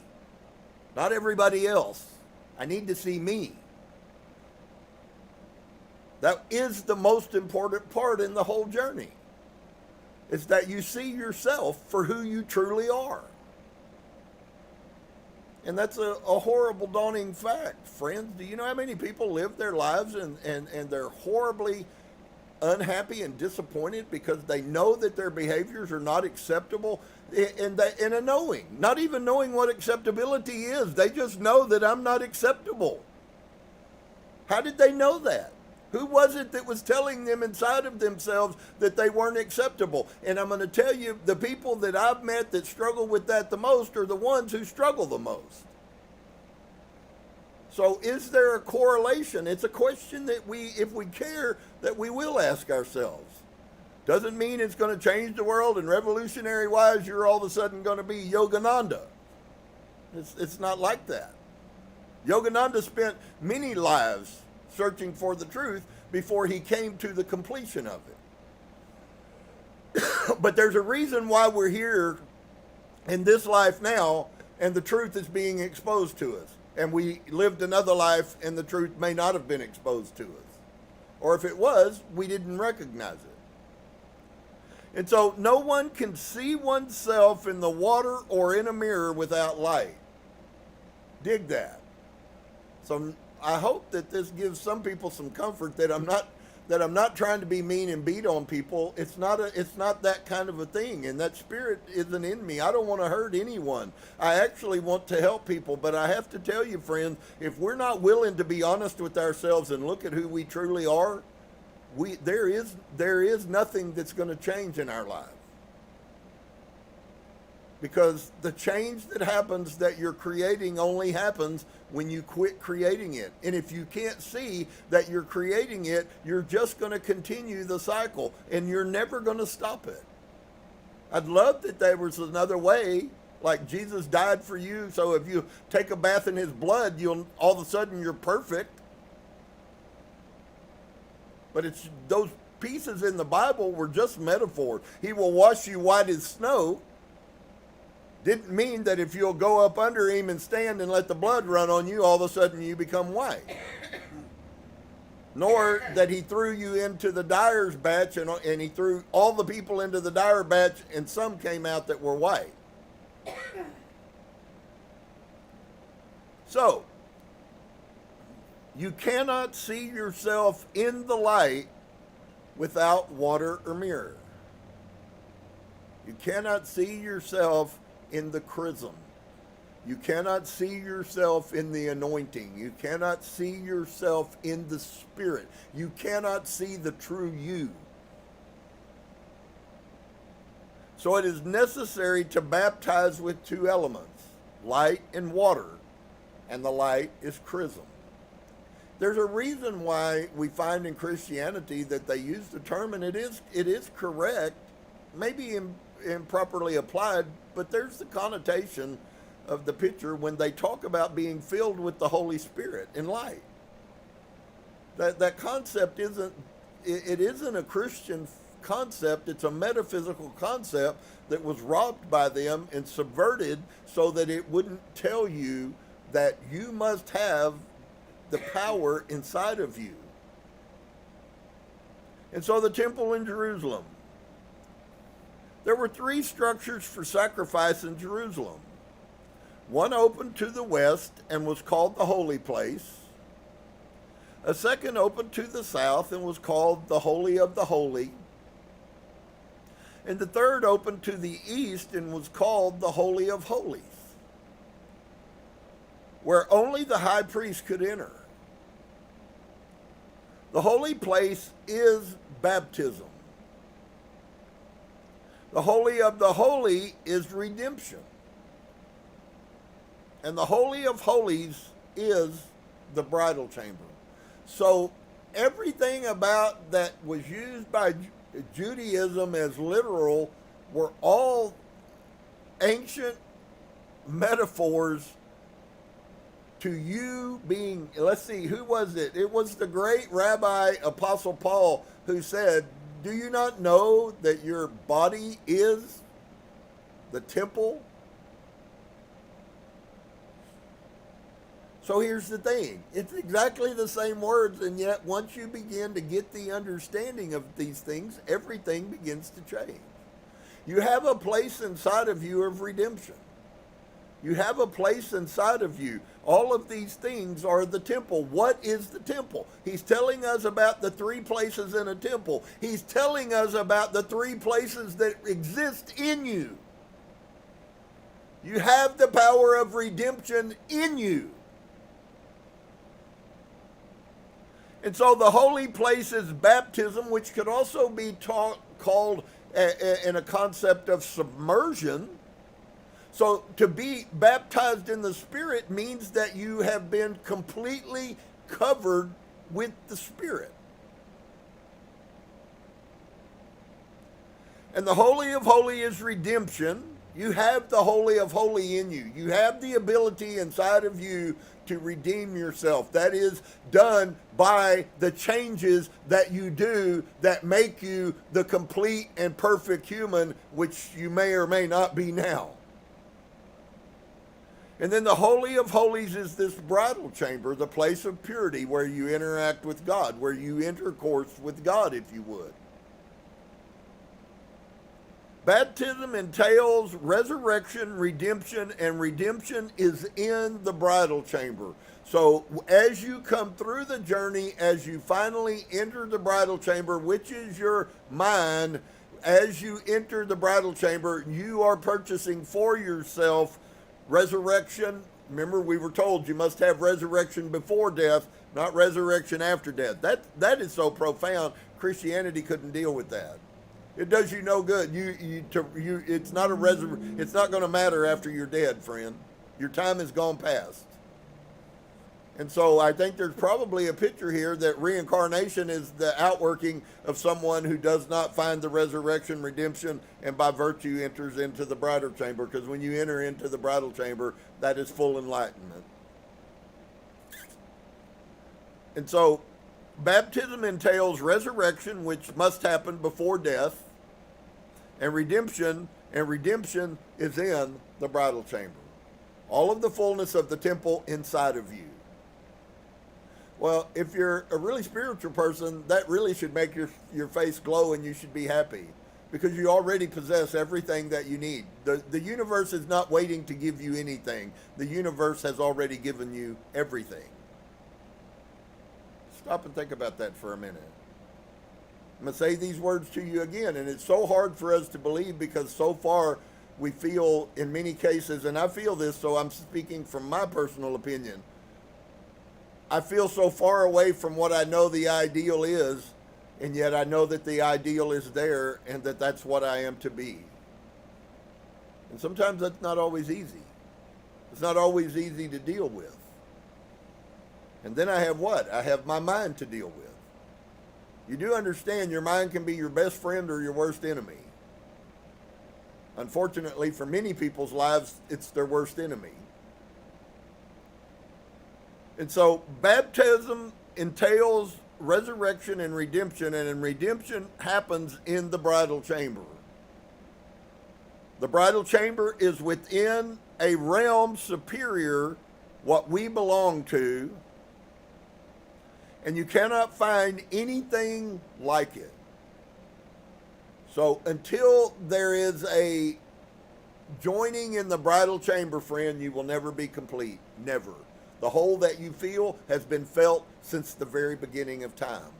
Not everybody else. I need to see me. That is the most important part in the whole journey. Is that you see yourself for who you truly are. And that's a horrible, daunting fact. Friends, do you know how many people live their lives and they're horribly unhappy and disappointed because they know that their behaviors are not acceptable in a knowing, not even knowing what acceptability is. They just know that I'm not acceptable. How did they know that? Who was it that was telling them inside of themselves that they weren't acceptable? And I'm going to tell you, the people that I've met that struggle with that the most are the ones who struggle the most. So is there a correlation? It's a question that if we care, that we will ask ourselves. Doesn't mean it's going to change the world and revolutionary-wise you're all of a sudden going to be Yogananda. It's not like that. Yogananda spent many lives searching for the truth before he came to the completion of it. But there's a reason why we're here in this life now, and the truth is being exposed to us. And we lived another life, and the truth may not have been exposed to us. Or if it was, we didn't recognize it. And so no one can see oneself in the water or in a mirror without light. Dig that. So I hope that this gives some people some comfort that I'm not trying to be mean and beat on people. It's not that kind of a thing, and that spirit isn't in me. I don't want to hurt anyone. I actually want to help people, but I have to tell you, friends, if we're not willing to be honest with ourselves and look at who we truly are, there is nothing that's going to change in our life. Because the change that happens that you're creating only happens when you quit creating it. And if you can't see that you're creating it, you're just going to continue the cycle and you're never going to stop it. I'd love that there was another way, like Jesus died for you, so if you take a bath in his blood, all of a sudden you're perfect. But it's those pieces in the Bible were just metaphors. He will wash you white as snow. Didn't mean that if you'll go up under him and stand and let the blood run on you, all of a sudden you become white. Nor that he threw you into the dyer's batch and he threw all the people into the dyer batch and some came out that were white. So, you cannot see yourself in the light without water or mirror. You cannot see yourself in the chrism. You cannot see yourself in the anointing. You cannot see yourself in the Spirit. You cannot see the true you. So it is necessary to baptize with two elements, light and water, and the light is chrism. There's a reason why we find in Christianity that they use the term, and it is correct, maybe improperly applied, but there's the connotation of the picture when they talk about being filled with the Holy Spirit and light. That concept isn't a Christian concept. It's a metaphysical concept that was robbed by them and subverted so that it wouldn't tell you that you must have the power inside of you. And so the temple in Jerusalem. There were three structures for sacrifice in Jerusalem. One opened to the west and was called the Holy Place. A second opened to the south and was called the Holy of the Holy. And the third opened to the east and was called the Holy of Holies, where only the high priest could enter. The holy place is baptism. The Holy of the Holy is redemption. And the Holy of Holies is the bridal chamber. So everything about that was used by Judaism as literal were all ancient metaphors to you being, let's see, who was it? It was the great Rabbi Apostle Paul who said, do you not know that your body is the temple? So here's the thing. It's exactly the same words, and yet once you begin to get the understanding of these things, everything begins to change. You have a place inside of you of redemption. You have a place inside of you. All of these things are the temple. What is the temple? He's telling us about the 3 places in a temple. He's telling us about the 3 places that exist in you. You have the power of redemption in you. And so the holy place is baptism, which could also be called in a concept of submersion. So to be baptized in the Spirit means that you have been completely covered with the Spirit. And the Holy of Holies is redemption. You have the Holy of Holies in you. You have the ability inside of you to redeem yourself. That is done by the changes that you do that make you the complete and perfect human, which you may or may not be now. And then the Holy of Holies is this bridal chamber, the place of purity where you interact with God, where you intercourse with God, if you would. Baptism entails resurrection, redemption, and redemption is in the bridal chamber. So as you come through the journey, as you finally enter the bridal chamber, which is your mind, as you enter the bridal chamber, you are purchasing for yourself resurrection. Remember, we were told you must have resurrection before death, not resurrection after death. That is so profound. Christianity couldn't deal with that. It does you no good. It's not It's not going to matter after you're dead, friend. Your time has gone past. And so I think there's probably a picture here that reincarnation is the outworking of someone who does not find the resurrection, redemption, and by virtue enters into the bridal chamber. Because when you enter into the bridal chamber, that is full enlightenment. And so baptism entails resurrection, which must happen before death, and redemption is in the bridal chamber. All of the fullness of the temple inside of you. Well, if you're a really spiritual person, that really should make your face glow and you should be happy because you already possess everything that you need. The universe is not waiting to give you anything. The universe has already given you everything. Stop and think about that for a minute. I'm going to say these words to you again, and it's so hard for us to believe because so far we feel in many cases, and I feel this, so I'm speaking from my personal opinion. I feel so far away from what I know the ideal is, and yet I know that the ideal is there and that that's what I am to be. And sometimes that's not always easy. It's not always easy to deal with. And then I have what? I have my mind to deal with. You do understand your mind can be your best friend or your worst enemy. Unfortunately, for many people's lives, it's their worst enemy. And so baptism entails resurrection and redemption happens in the bridal chamber. The bridal chamber is within a realm superior what we belong to, and you cannot find anything like it. So until there is a joining in the bridal chamber, friend, you will never be complete. Never. The hole that you feel has been felt since the very beginning of time.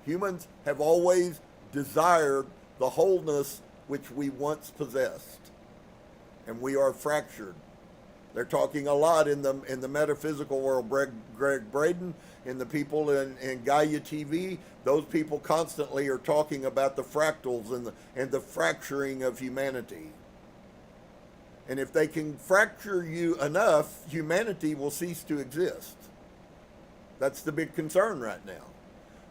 Humans have always desired the wholeness which we once possessed. And we are fractured. They're talking a lot in the metaphysical world. Greg Braden and the people in Gaia TV, those people constantly are talking about the fractals and the fracturing of humanity. And if they can fracture you enough, humanity will cease to exist. That's the big concern right now.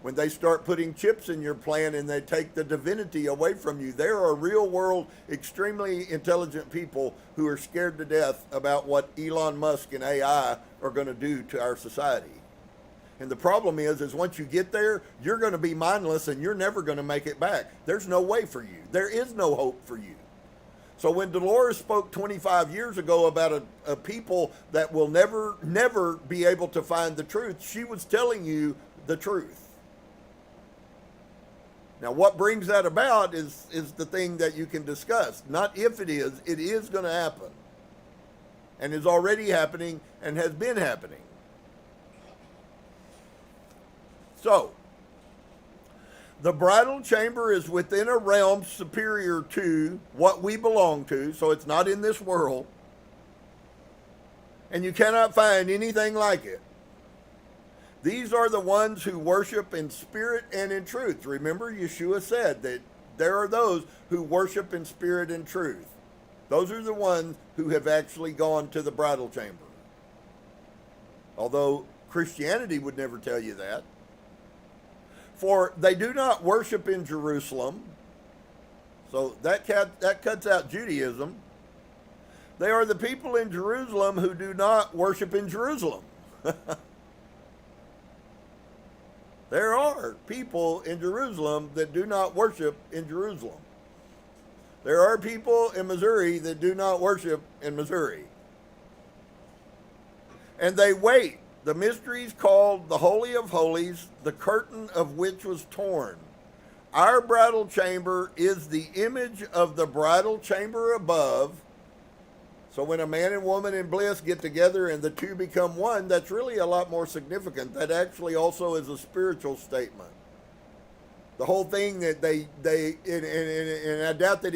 When they start putting chips in your plan and they take the divinity away from you, there are real world, extremely intelligent people who are scared to death about what Elon Musk and AI are going to do to our society. And the problem is once you get there, you're going to be mindless and you're never going to make it back. There's no way for you. There is no hope for you. So when Dolores spoke 25 years ago about a people that will never be able to find the truth, she was telling you the truth. Now, what brings that about is the thing that you can discuss. Not if it is going to happen. and is already happening and has been happening. So, the bridal chamber is within a realm superior to what we belong to, so it's not in this world. And you cannot find anything like it. These are the ones who worship in spirit and in truth. Remember, Yeshua said that there are those who worship in spirit and truth. Those are the ones who have actually gone to the bridal chamber. Although Christianity would never tell you that. For they do not worship in Jerusalem. So that cuts out Judaism. They are the people in Jerusalem who do not worship in Jerusalem. There are people in Jerusalem that do not worship in Jerusalem. There are people in Missouri that do not worship in Missouri. And they wait. The mysteries called the Holy of Holies, the curtain of which was torn. Our bridal chamber is the image of the bridal chamber above. So when a man and woman in bliss get together and the two become one, that's really a lot more significant. That actually also is a spiritual statement. The whole thing that and I doubt that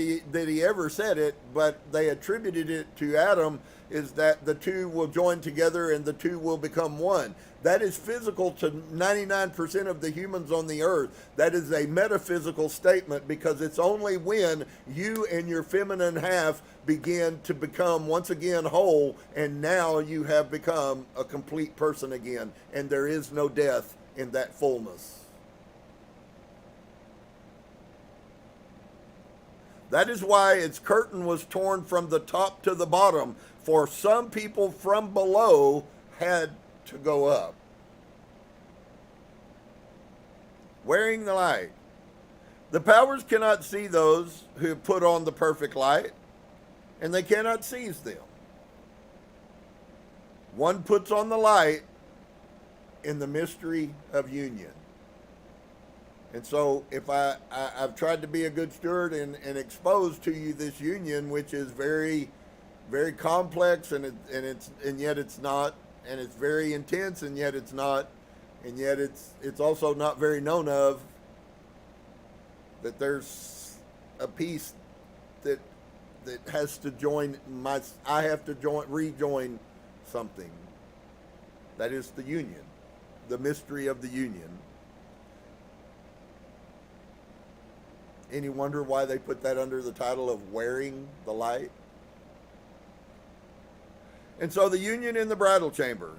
he ever said it, but they attributed it to Adam, is that the two will join together and the two will become one. That is physical to 99% of the humans on the earth. That is a metaphysical statement, because it's only when you and your feminine half begin to become once again whole, and now you have become a complete person again, and there is no death in that fullness. That is why its curtain was torn from the top to the bottom, for some people from below had to go up. Wearing the light. The powers cannot see those who put on the perfect light, and they cannot seize them. One puts on the light in the mystery of union. And so if I've tried to be a good steward and expose to you this union, which is very, very complex, and yet it's not, and it's very intense, and yet it's not, and yet it's also not very known of, that there's a piece that has to join I have to rejoin something. That is the union, the mystery of the union. Any wonder why they put that under the title of wearing the light? And so the union in the bridal chamber.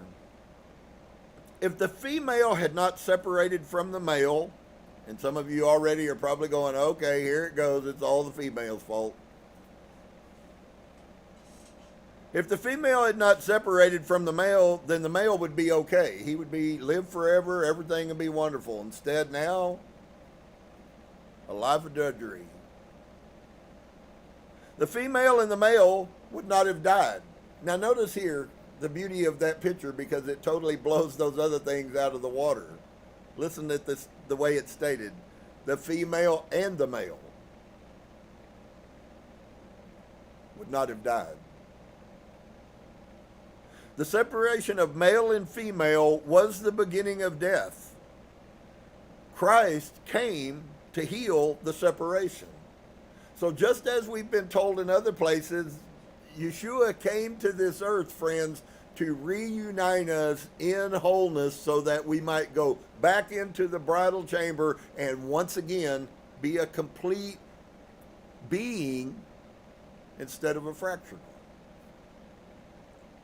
If the female had not separated from the male, and some of you already are probably going, okay, here it goes, it's all the female's fault. If the female had not separated from the male, then the male would be okay. He would live forever, everything would be wonderful. Instead now, a life of drudgery. The female and the male would not have died. Now notice here the beauty of that picture, because it totally blows those other things out of the water. Listen to this, the way it's stated. The female and the male would not have died. The separation of male and female was the beginning of death. Christ came to heal the separation. So just as we've been told in other places, Yeshua came to this earth, friends, to reunite us in wholeness so that we might go back into the bridal chamber and once again be a complete being instead of a fractured one.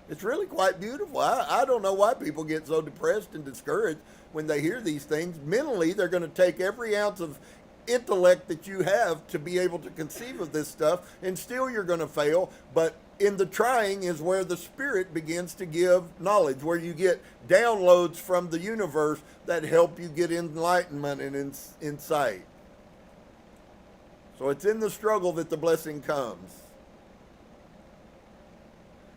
It's really quite beautiful. I don't know why people get so depressed and discouraged when they hear these things. Mentally, they're going to take every ounce of intellect that you have to be able to conceive of this stuff, and still you're going to fail. But in the trying is where the Spirit begins to give knowledge, where you get downloads from the universe that help you get enlightenment and insight. So it's in the struggle that the blessing comes.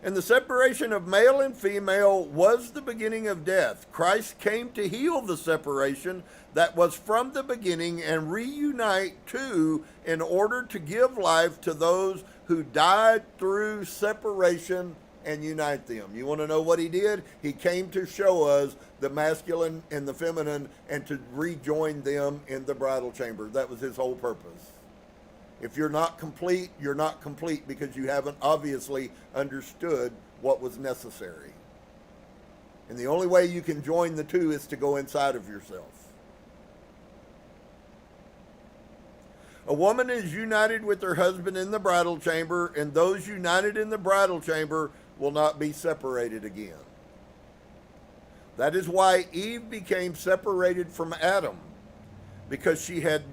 And the separation of male and female was the beginning of death. Christ came to heal the separation that was from the beginning and reunite two in order to give life to those who died through separation and unite them. You want to know what he did? He came to show us the masculine and the feminine and to rejoin them in the bridal chamber. That was his whole purpose. If you're not complete, you're not complete because you haven't obviously understood what was necessary. And the only way you can join the two is to go inside of yourself. A woman is united with her husband in the bridal chamber, and those united in the bridal chamber will not be separated again. That is why Eve became separated from Adam, because she had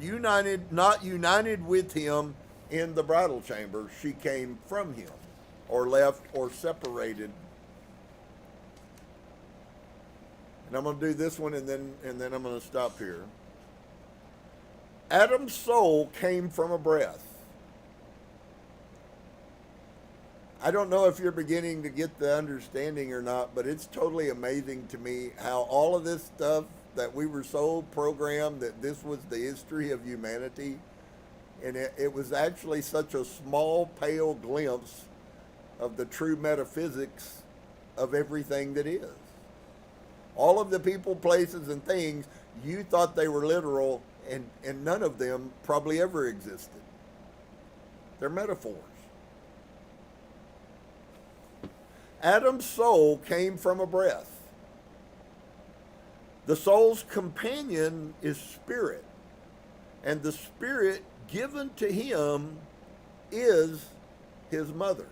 not united with him in the bridal chamber. She came from him, or left, or separated. And I'm going to do this one, and then I'm going to stop here. Adam's soul came from a breath. I don't know if you're beginning to get the understanding or not, but it's totally amazing to me how all of this stuff that we were so programmed that this was the history of humanity, and it was actually such a small, pale glimpse of the true metaphysics of everything that is. All of the people, places, and things, you thought they were literal, and none of them probably ever existed. They're metaphors. Adam's soul came from a breath. The soul's companion is spirit, and the spirit given to him is his mother.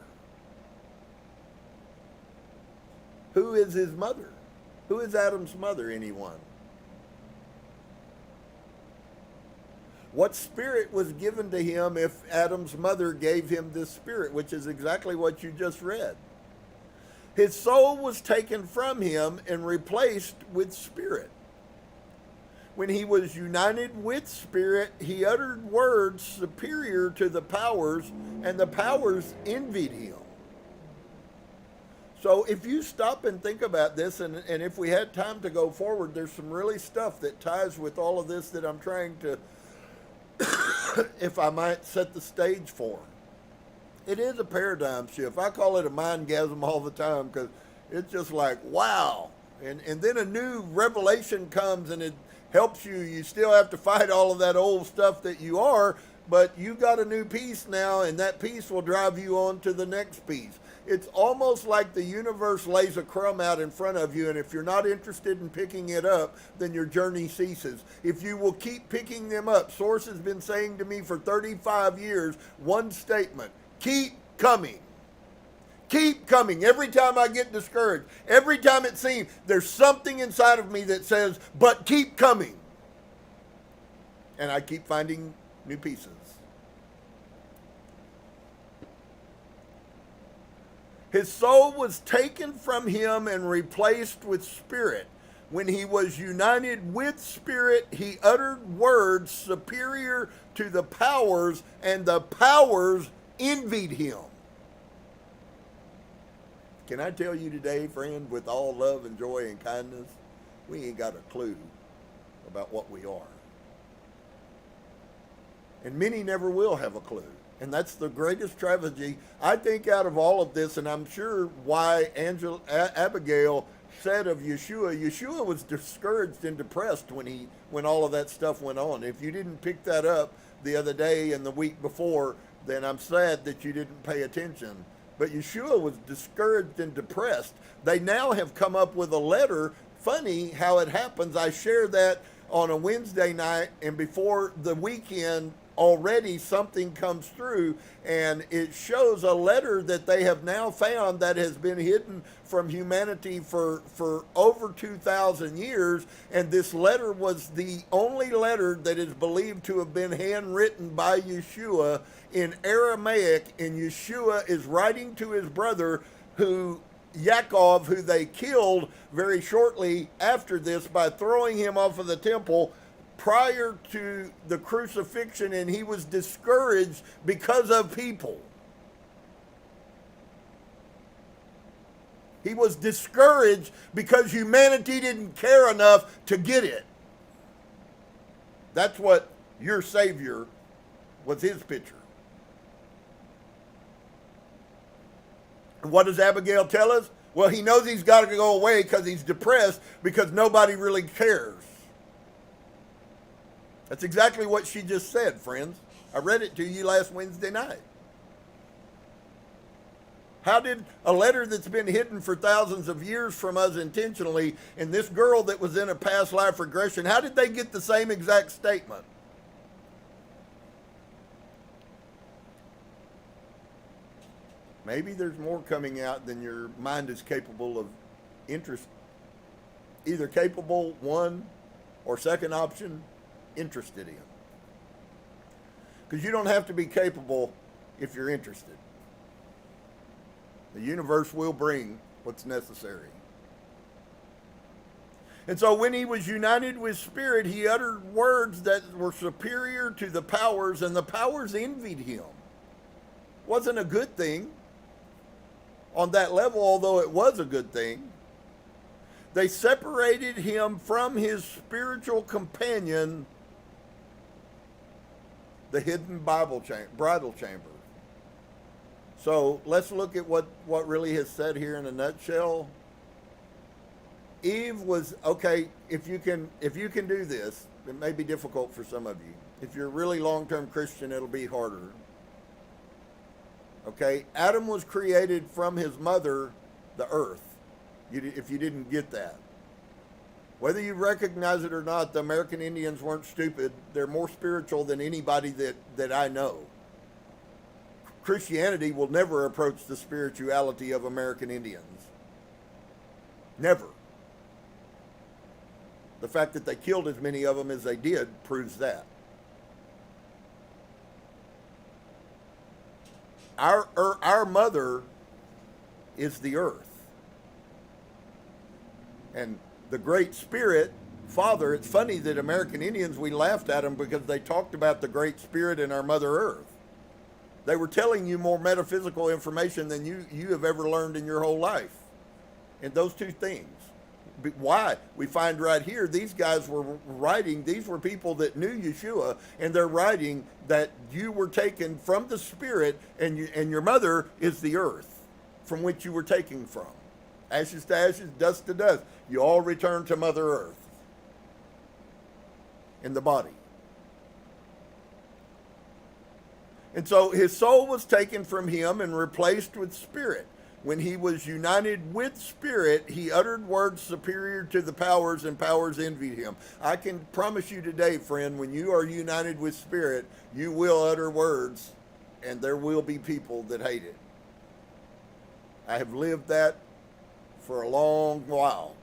Who is his mother? Who is Adam's mother? Anyone? What spirit was given to him if Adam's mother gave him this spirit, which is exactly what you just read? His soul was taken from him and replaced with spirit. When he was united with spirit, he uttered words superior to the powers, and the powers envied him. So if you stop and think about this, and if we had time to go forward, there's some really stuff that ties with all of this that I'm trying to, if I might, set the stage for. It is a paradigm shift. I call it a mindgasm all the time because it's just like, wow. And then a new revelation comes and it helps you. You still have to fight all of that old stuff that you are, but you got a new piece now, and that piece will drive you on to the next piece. It's almost like the universe lays a crumb out in front of you, and if you're not interested in picking it up, then your journey ceases. If you will keep picking them up, Source has been saying to me for 35 years, one statement: keep coming. Keep coming. Every time I get discouraged, every time it seems there's something inside of me that says, but keep coming. And I keep finding new pieces. His soul was taken from him and replaced with spirit. When he was united with spirit, he uttered words superior to the powers, and the powers envied him. Can I tell you today, friend, with all love and joy and kindness, we ain't got a clue about what we are. And many never will have a clue. And that's the greatest tragedy, I think, out of all of this. And I'm sure why Abigail said of Yeshua was discouraged and depressed when all of that stuff went on. If you didn't pick that up the other day and the week before, then I'm sad that you didn't pay attention. But Yeshua was discouraged and depressed. They now have come up with a letter. Funny how it happens. I shared that on a Wednesday night, and before the weekend, already something comes through, and it shows a letter that they have now found that has been hidden from humanity for over 2,000 years. And this letter was the only letter that is believed to have been handwritten by Yeshua in Aramaic, and Yeshua is writing to his brother, Yaakov, who they killed very shortly after this by throwing him off of the temple prior to the crucifixion, and he was discouraged because of people. He was discouraged because humanity didn't care enough to get it. That's what your Savior was, his picture. And what does Abigail tell us? Well, he knows he's got to go away because he's depressed because nobody really cares. That's exactly what she just said, friends. I read it to you last Wednesday night. How did a letter that's been hidden for thousands of years from us intentionally, and this girl that was in a past life regression, how did they get the same exact statement? Maybe there's more coming out than your mind is capable of either capable, one, or second option, interested in. Because you don't have to be capable if you're interested. The universe will bring what's necessary. And so when he was united with spirit, he uttered words that were superior to the powers, and the powers envied him. Wasn't a good thing on that level, although it was a good thing. They separated him from his spiritual companion, the hidden bridal chamber. So let's look at what really is said here in a nutshell. Eve was, okay, if you can do this, it may be difficult for some of you. If you're a really long-term Christian, it'll be harder. Okay, Adam was created from his mother, the earth, if you didn't get that. Whether you recognize it or not, the American Indians weren't stupid. They're more spiritual than anybody that I know. Christianity will never approach the spirituality of American Indians. Never. The fact that they killed as many of them as they did proves that. Our mother is the earth. And the Great Spirit, Father, it's funny that American Indians, we laughed at them because they talked about the Great Spirit and our Mother Earth. They were telling you more metaphysical information than you have ever learned in your whole life. And those two things. Why? We find right here, these guys were writing, these were people that knew Yeshua, and they're writing that you were taken from the Spirit, and your mother is the earth from which you were taken from. Ashes to ashes, dust to dust. You all return to Mother Earth in the body. And so his soul was taken from him and replaced with spirit. When he was united with spirit, he uttered words superior to the powers, and powers envied him. I can promise you today, friend, when you are united with spirit, you will utter words, and there will be people that hate it. I have lived that for a long while.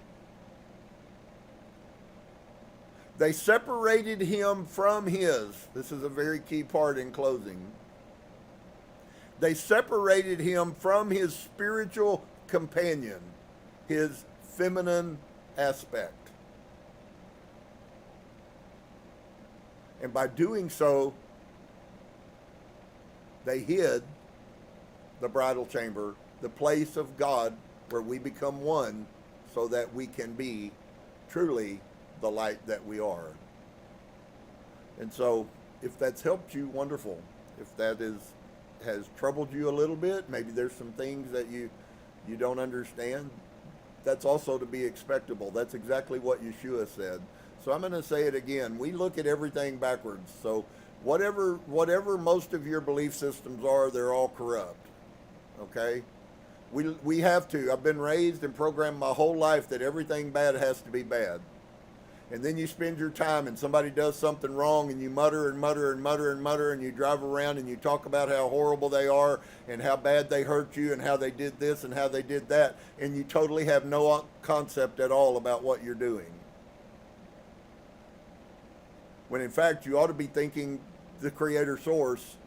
They separated him from his. This is a very key part in closing. They separated him from his spiritual companion, his feminine aspect. And by doing so, they hid the bridal chamber, the place of God where we become one so that we can be truly the light that we are. And so if that's helped you, wonderful. If that has troubled you a little bit, maybe there's some things that you don't understand, that's also to be expectable. That's exactly what Yeshua said. So I'm going to say it again. We look at everything backwards. So whatever most of your belief systems are, they're all corrupt. Okay? We have to. I've been raised and programmed my whole life that everything bad has to be bad. And then you spend your time and somebody does something wrong and you mutter and mutter and mutter and mutter, and you drive around and you talk about how horrible they are and how bad they hurt you and how they did this and how they did that, and you totally have no concept at all about what you're doing. When in fact you ought to be thanking the Creator Source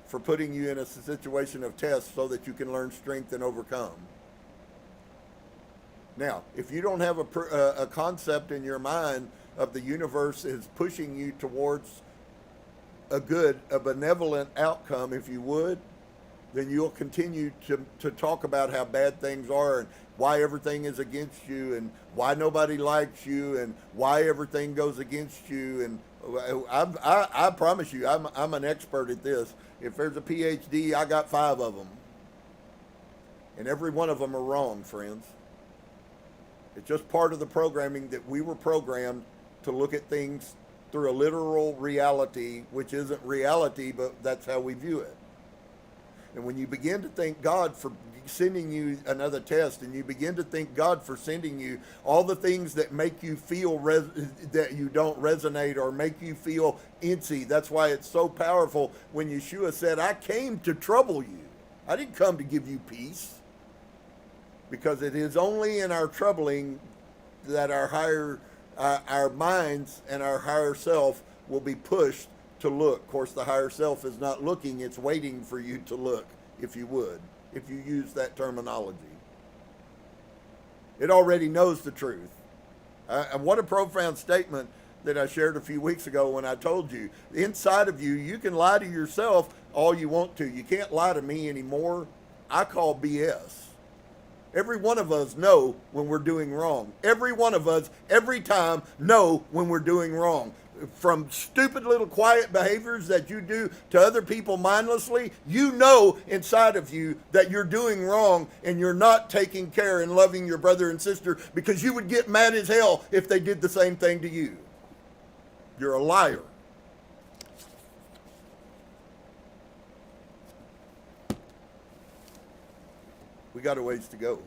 for putting you in a situation of test so that you can learn strength and overcome. Now, if you don't have a concept in your mind of the universe is pushing you towards a benevolent outcome, if you would, then you'll continue to talk about how bad things are and why everything is against you and why nobody likes you and why everything goes against you. And I promise you, I'm an expert at this. If there's a PhD, I got 5 of them. And every one of them are wrong, friends. It's just part of the programming that we were programmed to look at things through a literal reality, which isn't reality, but that's how we view it. And when you begin to thank God for sending you another test, and you begin to thank God for sending you all the things that make you feel that you don't resonate or make you feel antsy, that's why it's so powerful when Yahusha said, I came to trouble you. I didn't come to give you peace. Because it is only in our troubling that our minds and our higher self will be pushed to look. Of course, the higher self is not looking, it's waiting for you to look, if you would, if you use that terminology. It already knows the truth. And what a profound statement that I shared a few weeks ago when I told you, inside of you, you can lie to yourself all you want to. You can't lie to me anymore. I call BS. Every one of us know when we're doing wrong. Every one of us, every time, know when we're doing wrong. From stupid little quiet behaviors that you do to other people mindlessly, you know inside of you that you're doing wrong and you're not taking care and loving your brother and sister because you would get mad as hell if they did the same thing to you. You're a liar. We got a ways to go.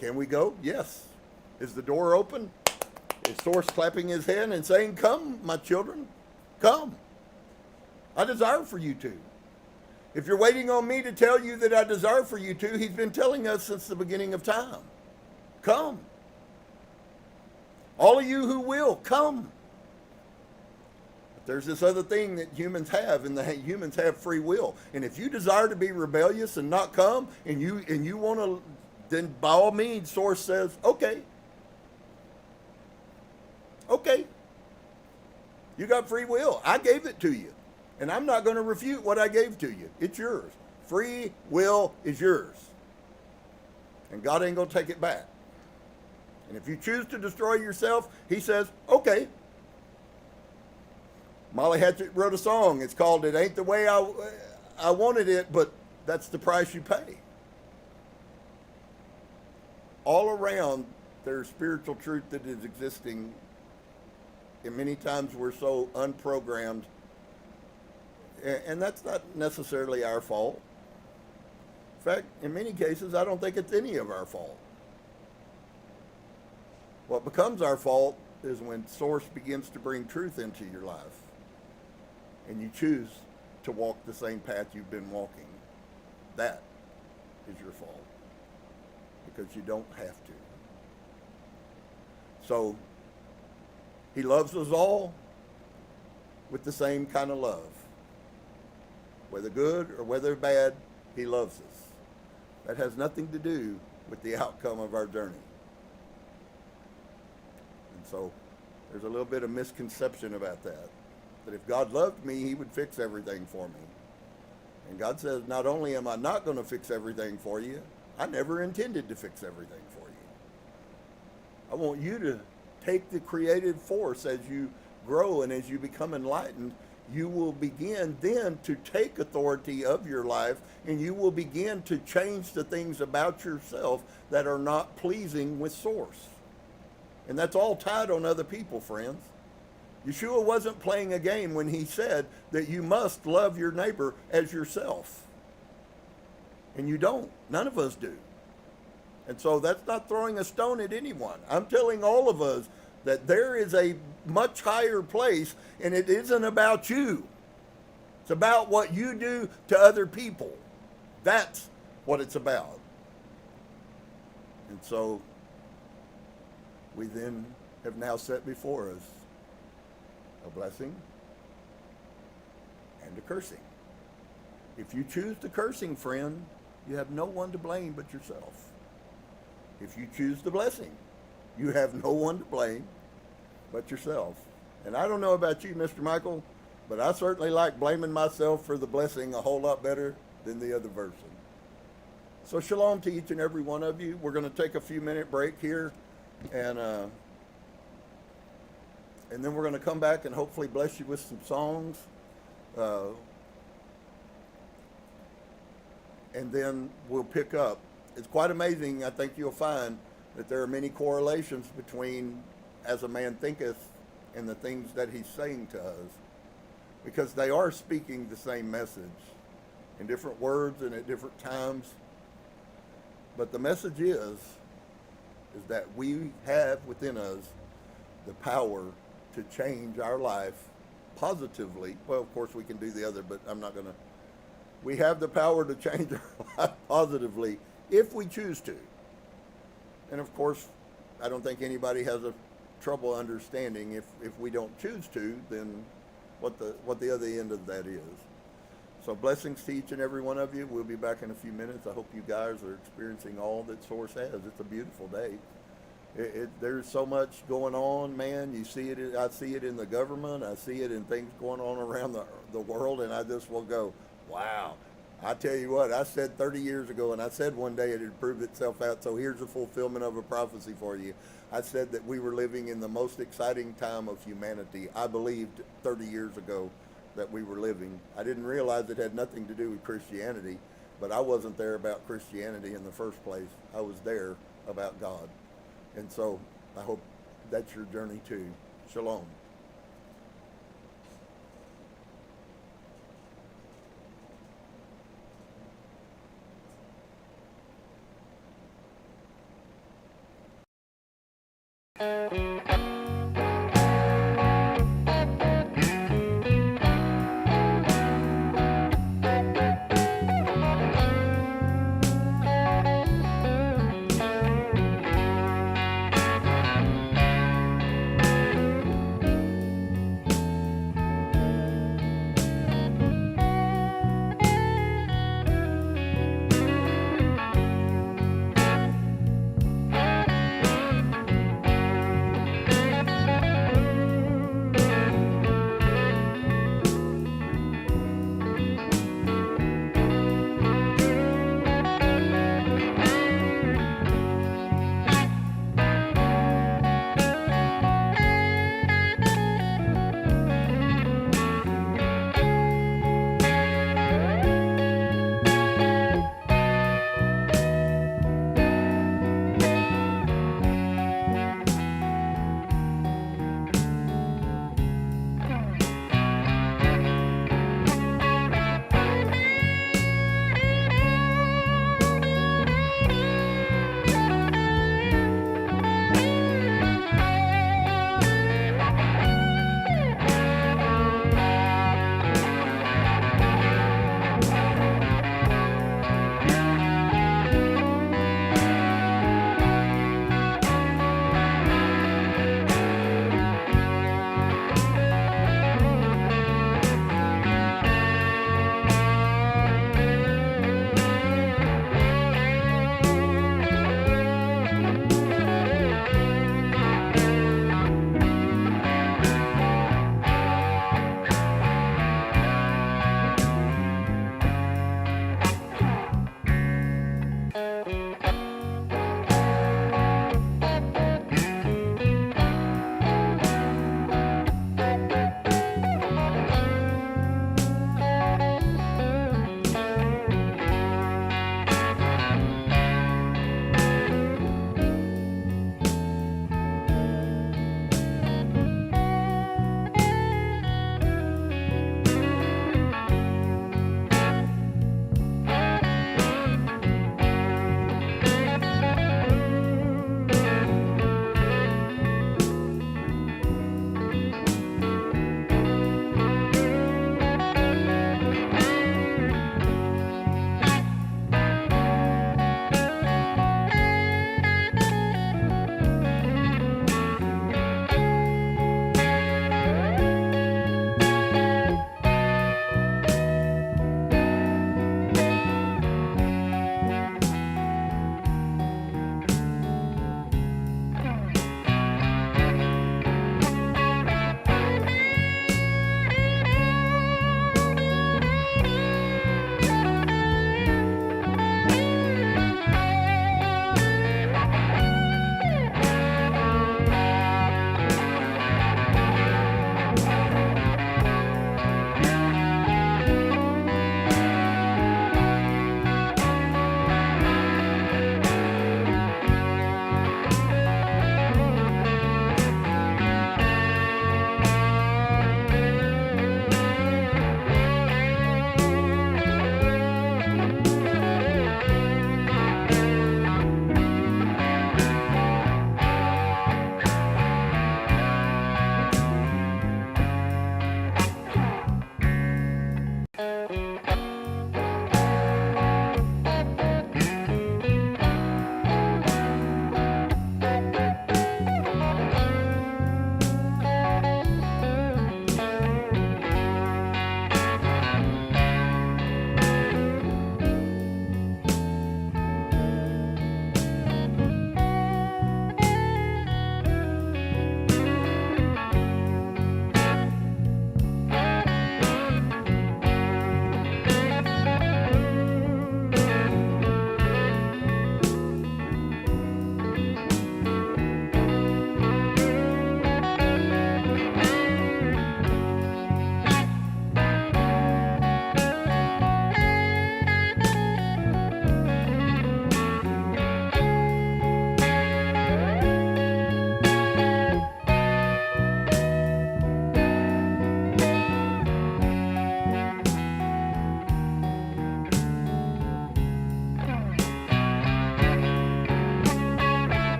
Can we go? Yes. Is the door open? Is Source clapping his hand and saying, come, my children, come. I desire for you to. If you're waiting on me to tell you that I desire for you to, he's been telling us since the beginning of time. Come. All of you who will, come. There's this other thing that humans have, and the humans have free will. And if you desire to be rebellious and not come, and you want to, then by all means, Source says, okay. Okay. You got free will. I gave it to you. And I'm not going to refute what I gave to you. It's yours. Free will is yours. And God ain't going to take it back. And if you choose to destroy yourself, he says, okay. Molly Hatchet wrote a song. It's called It Ain't the Way I Wanted It, but that's the price you pay. All around, there's spiritual truth that is existing, and many times we're so unprogrammed, and that's not necessarily our fault. In fact, in many cases, I don't think it's any of our fault. What becomes our fault is when Source begins to bring truth into your life. And you choose to walk the same path you've been walking. That is your fault. Because you don't have to. So, he loves us all with the same kind of love. Whether good or whether bad, he loves us. That has nothing to do with the outcome of our journey. And so, there's a little bit of misconception about that. That if God loved me, he would fix everything for me. And God says, not only am I not going to fix everything for you, I never intended to fix everything for you. I want you to take the creative force as you grow and as you become enlightened. You will begin then to take authority of your life, and you will begin to change the things about yourself that are not pleasing with Source. And that's all tied on other people, friends. Yahusha wasn't playing a game when he said that you must love your neighbor as yourself. And you don't. None of us do. And so that's not throwing a stone at anyone. I'm telling all of us that there is a much higher place, and it isn't about you. It's about what you do to other people. That's what it's about. And so we then have now set before us a blessing and a cursing. If you choose the cursing, friend, you have no one to blame but yourself. If you choose the blessing, you have no one to blame but yourself. And I don't know about you, Mr. Michael, but I certainly like blaming myself for the blessing a whole lot better than the other person. So shalom to each and every one of you. We're going to take a few minute break here, and then we're going to come back and hopefully bless you with some songs. and then we'll pick up. It's quite amazing. I think you'll find that there are many correlations between As a Man Thinketh and the things that he's saying to us, because they are speaking the same message in different words and at different times. But the message is that we have within us the power to change our life positively. Well, of course we can do the other, but I'm not going to. We have the power to change our life positively if we choose to. And of course, I don't think anybody has a trouble understanding if we don't choose to, then what the other end of that is. So blessings to each and every one of you. We'll be back in a few minutes. I hope you guys are experiencing all that Source has. It's a beautiful day. There's so much going on, man. You see it. I see it in the government. I see it in things going on around the world, and I just will go, wow. I tell you what, I said 30 years ago, and I said one day it would prove itself out, so here's a fulfillment of a prophecy for you. I said that we were living in the most exciting time of humanity. I believed 30 years ago that we were living. I didn't realize it had nothing to do with Christianity, but I wasn't there about Christianity in the first place. I was there about God. And so I hope that's your journey too. Shalom.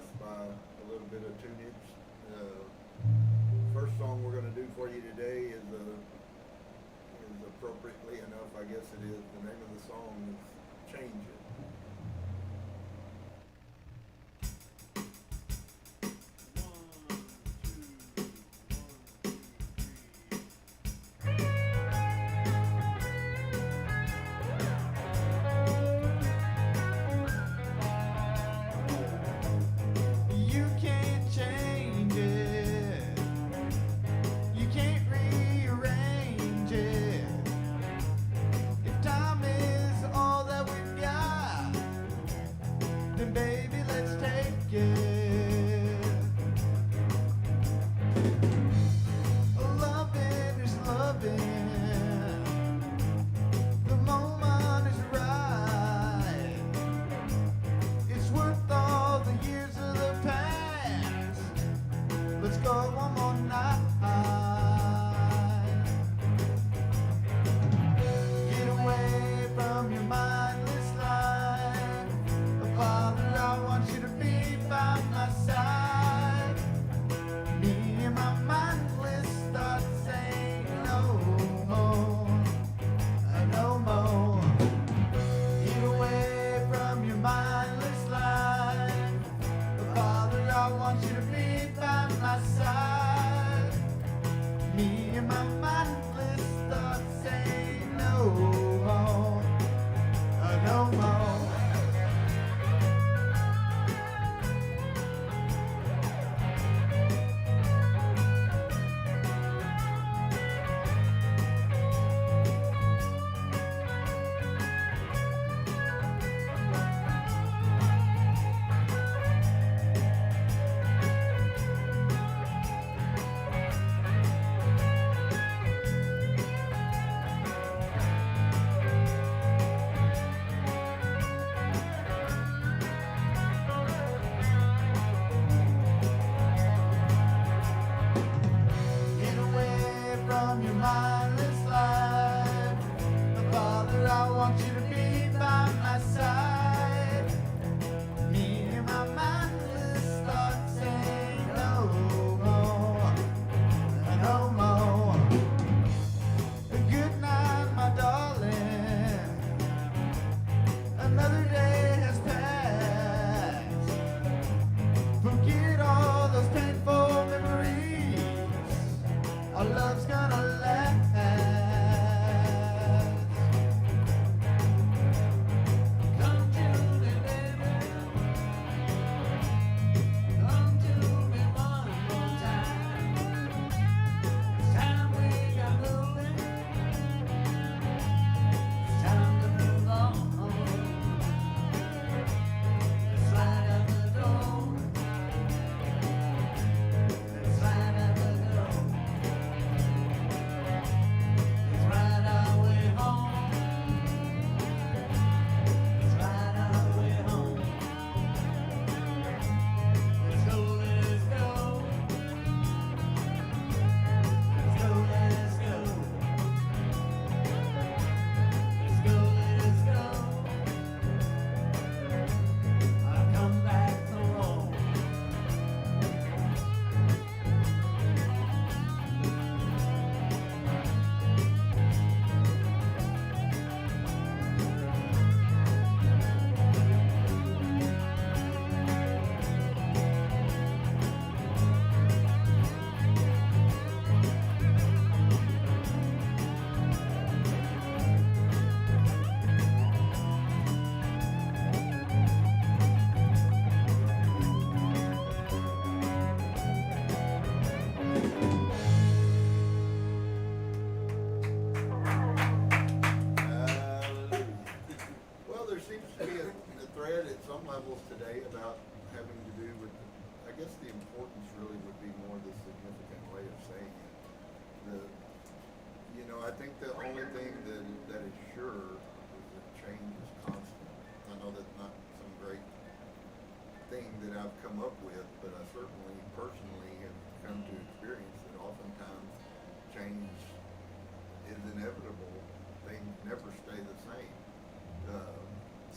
us by a little bit of tunage. First song we're going to do for you today is appropriately enough, I guess it is. The name of the song is Change It.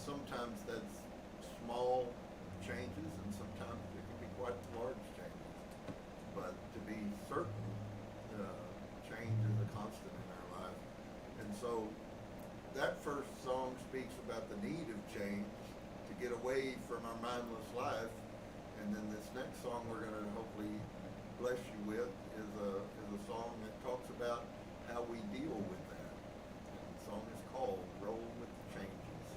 Sometimes that's small changes, and sometimes it get away from our mindless life. And then this next song we're going to hopefully bless you with is a song that talks about how we deal with that. And the song is called Roll with the Changes.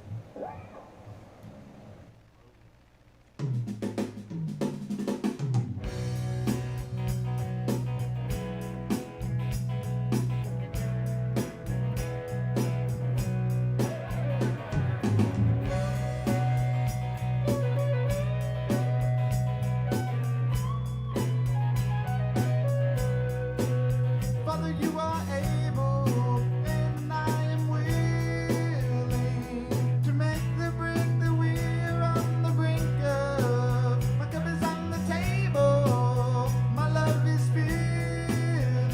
Father, you are able, and I am willing to make the break that we're on the brink of. My cup is on the table, my love is spilling,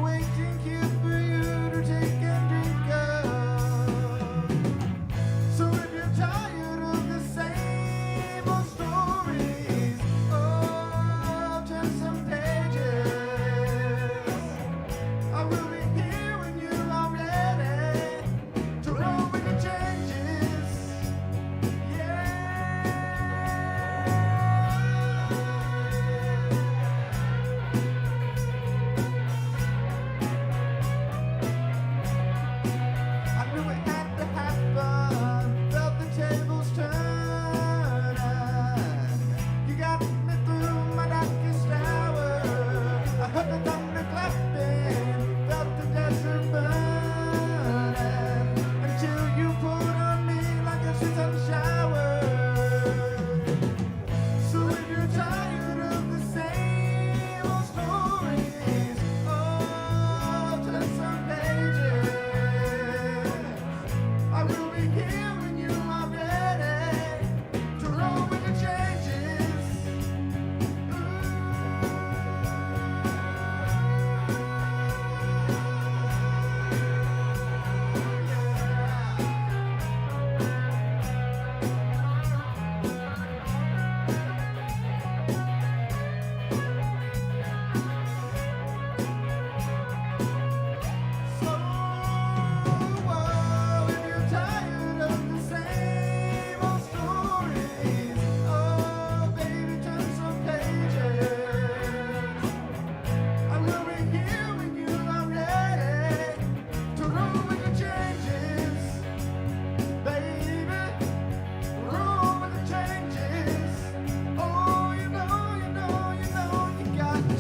waiting here for you to take and drink of. So if you're tired of the same old stories, oh, turn some pages. I will be here when you are ready to roll with the changes. Yeah. I knew it had to happen, felt the tables turn. You got me through my darkest hour. I heard the thunder clapping, felt the desert burning, until you poured on me like a sweet shower. So if you're tired of the same old stories, oh, turn some pages. I will be here when you are ready to roll with the changes. So, if you're tired of the same old stories, oh, baby, turn some pages. I will be here when you are ready to roll with the changes, baby. Roll with the changes. Oh, you know, you got to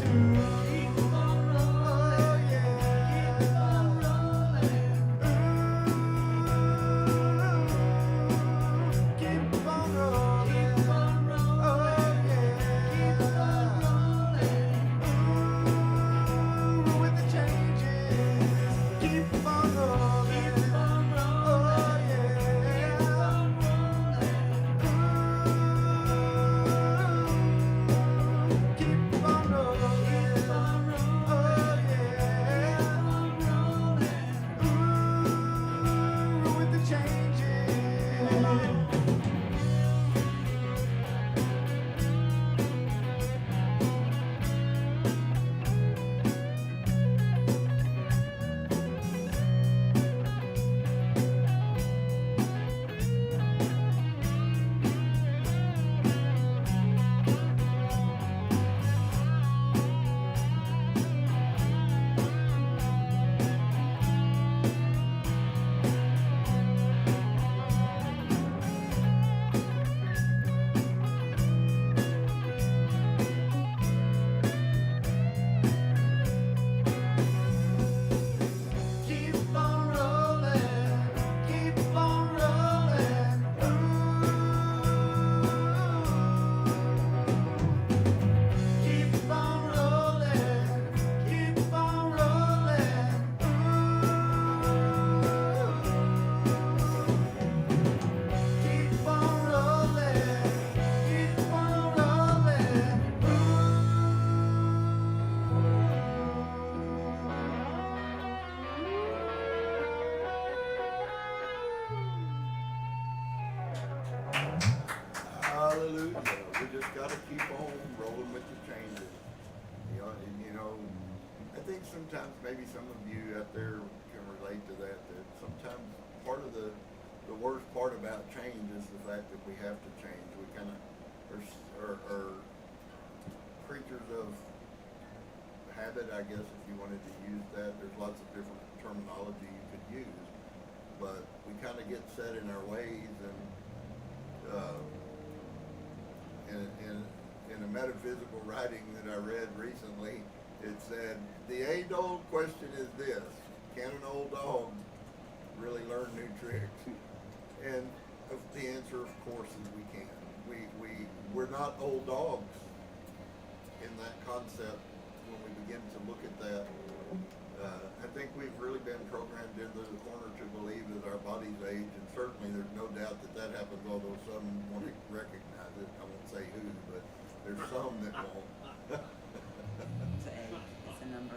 keep on rolling. Oh, yeah. Keep on rolling. Keep on rolling. Keep on rolling. Oh, yeah. Keep on rolling. With the changes. Keep on rolling. Keep on rolling. Oh, yeah. Keep on rolling. Keep on rolling. Keep on rolling. Oh, yeah. With the changes. Keep on rolling, keep on rolling. Keep on rolling, keep on rolling. Keep on rolling, keep on rolling. Hallelujah. We just got to keep on rolling with the changes. You know, I think sometimes maybe some of you out there can relate to that, that sometimes part of the the worst part about change is the fact that we have to change. We kind of are creatures of habit, I guess, if you wanted to use that. There's lots of different terminology you could use, but we kind of get set in our ways, and in a metaphysical writing that I read recently, it said, the age-old question is this: can an old dog really learn new tricks? And the answer, of course, is we can. We're not old dogs in that concept when we begin to look at that. I think we've really been programmed into the corner to believe that our bodies age, and certainly there's no doubt that that happens, although some won't recognize it. I won't say who, but there's some that won't. It's an age, it's a number.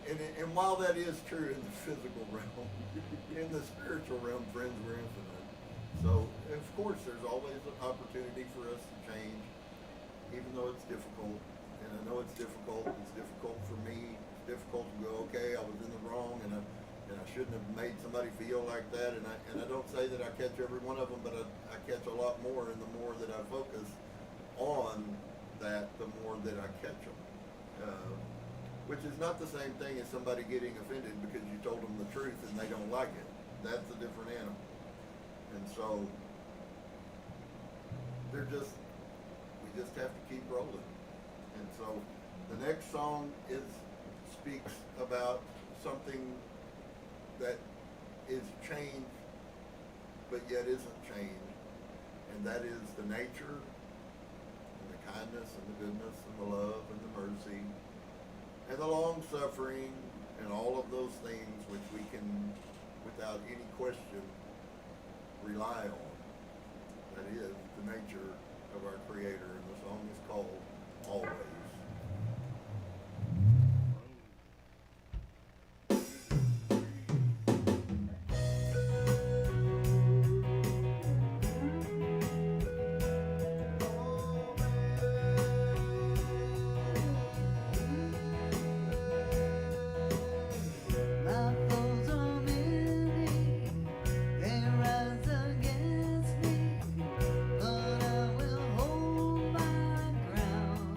And while that is true in the physical realm, in the spiritual realm, friends, we're infinite. So, of course, there's always an opportunity for us to change, even though it's difficult. And I know it's difficult. It's difficult for me. It's difficult to go, okay, I was in the wrong, and I shouldn't have made somebody feel like that. And I don't say that I catch every one of them, but I catch a lot more, and the more that I focus on that, the more that I catch them. Which is not the same thing as somebody getting offended because you told them the truth and they don't like it. That's a different animal. And so we just have to keep rolling. And so the next song speaks about something that is changed but yet isn't changed, and that is the nature and the kindness and the goodness and the love and the mercy and the long suffering and all of those things which we can, without any question, rely on. That is the nature of our Creator, and the song is called Always. My foes are many, they rise against me, but I will hold my ground.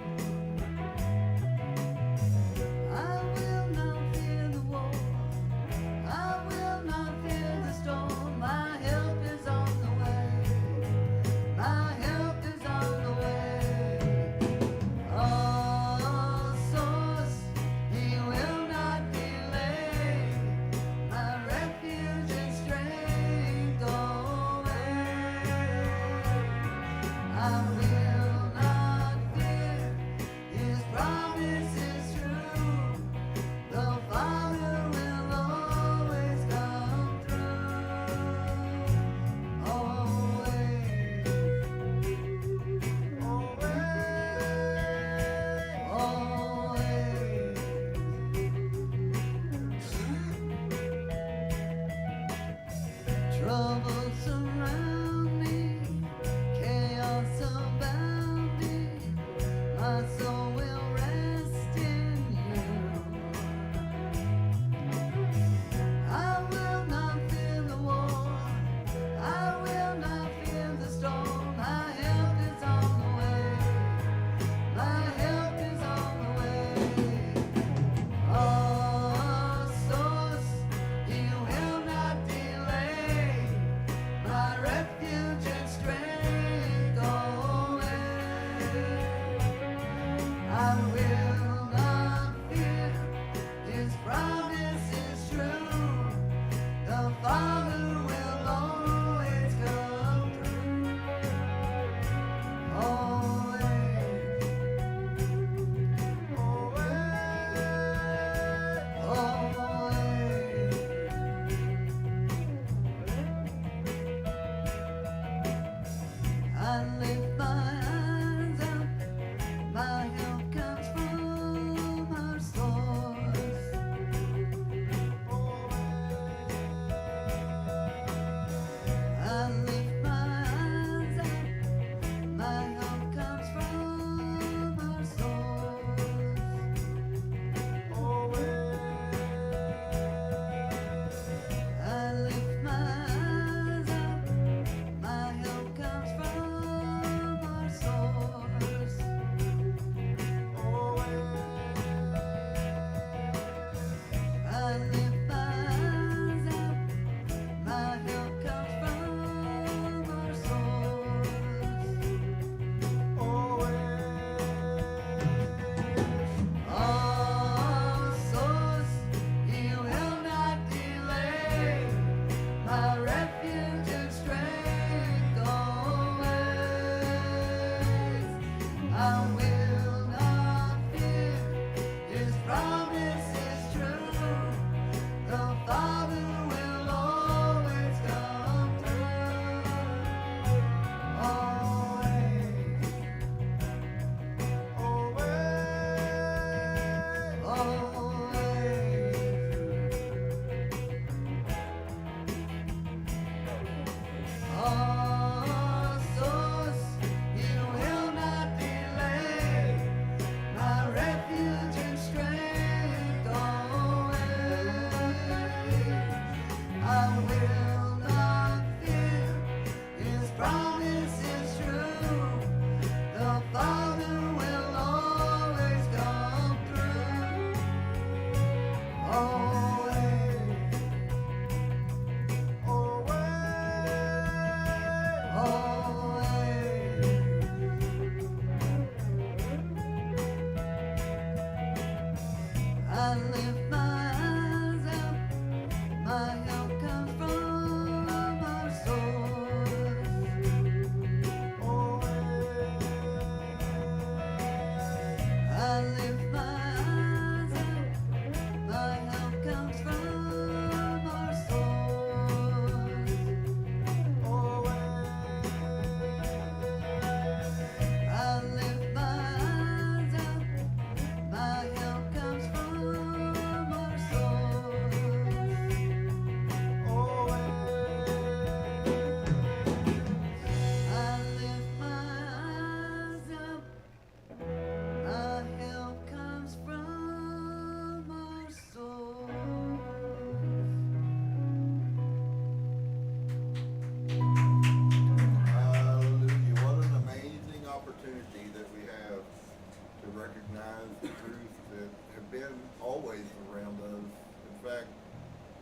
recognize the truths that have been always around us. In fact,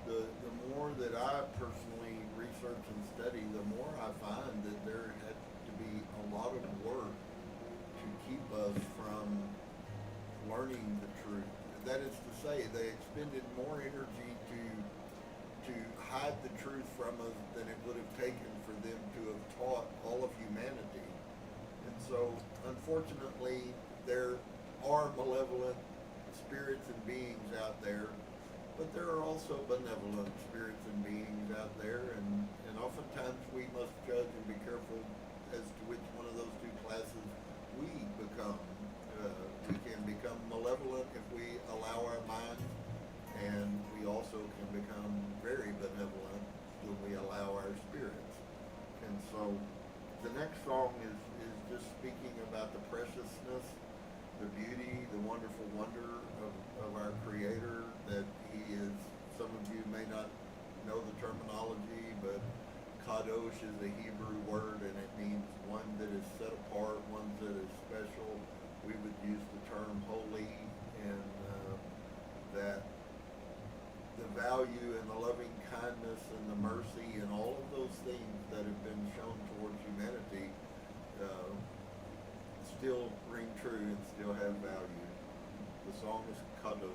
the more that I personally research and study, the more I find that there had to be a lot of work to keep us from learning the truth. That is to say, they expended more energy to hide the truth from us than it would have taken for them to have taught all of humanity. And so, unfortunately, there are malevolent spirits and beings out there, but there are also benevolent spirits and beings out there, and oftentimes we must judge and be careful as to which one of those two classes we become. We can become malevolent if we allow our minds, and we also can become very benevolent when we allow our spirits. And so the next song is just speaking about the preciousness, the beauty, the wonderful wonder of our Creator, that He is, some of you may not know the terminology, but kadosh is a Hebrew word, and it means one that is set apart, one that is special. We would use the term holy, and that the value and the loving kindness and the mercy and all of those things that have been shown towards humanity still ring true and still have value. The song is Kadosh.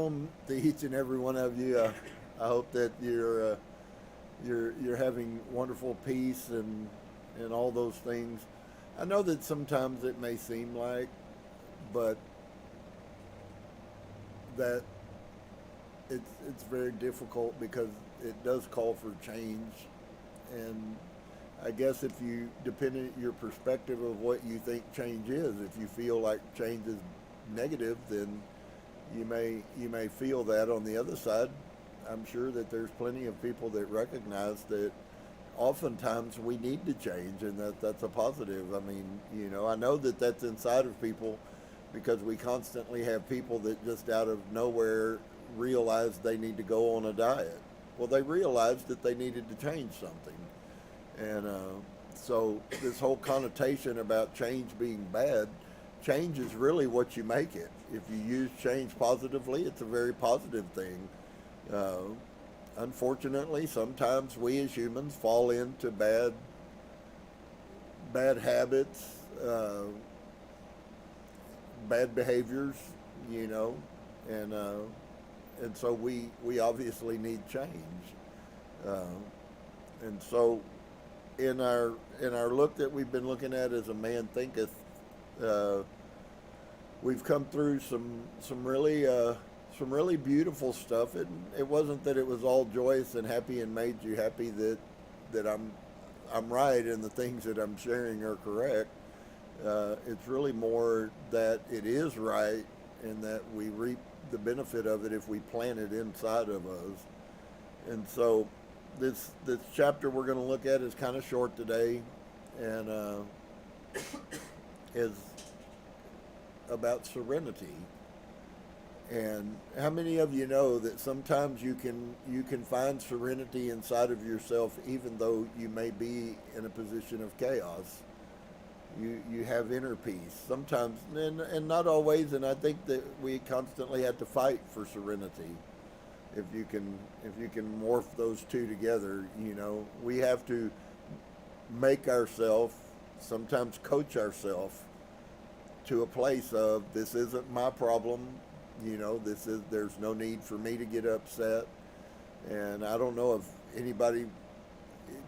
Shalom to each and every one of you. I hope that you're having wonderful peace and all those things. I know that sometimes it may seem like, but that it's very difficult because it does call for change. And I guess if you, depending on your perspective of what you think change is, if you feel like change is negative, then you may feel that. On the other side, I'm sure that there's plenty of people that recognize that oftentimes we need to change, and that's a positive. I mean, I know that that's inside of people because we constantly have people that just out of nowhere realize they need to go on a diet. Well, they realized that they needed to change something. And so this whole connotation about change being bad, change is really what you make it. If you use change positively, it's a very positive thing. Unfortunately, sometimes we as humans fall into bad habits, bad behaviors, and so we obviously need change. And so in our look that we've been looking at as A Man Thinketh, we've come through some really beautiful stuff. It wasn't that it was all joyous and happy and made you happy that I'm right and the things that I'm sharing are correct. It's really more that it is right and that we reap the benefit of it if we plant it inside of us. And so this chapter we're going to look at is kind of short today, and is about serenity. And how many of you know that sometimes you can find serenity inside of yourself even though you may be in a position of chaos? You have inner peace sometimes, and not always. And I think that we constantly have to fight for serenity. If you can morph those two together, we have to make ourselves, sometimes coach ourselves to a place of, this isn't my problem. There's no need for me to get upset. And I don't know if anybody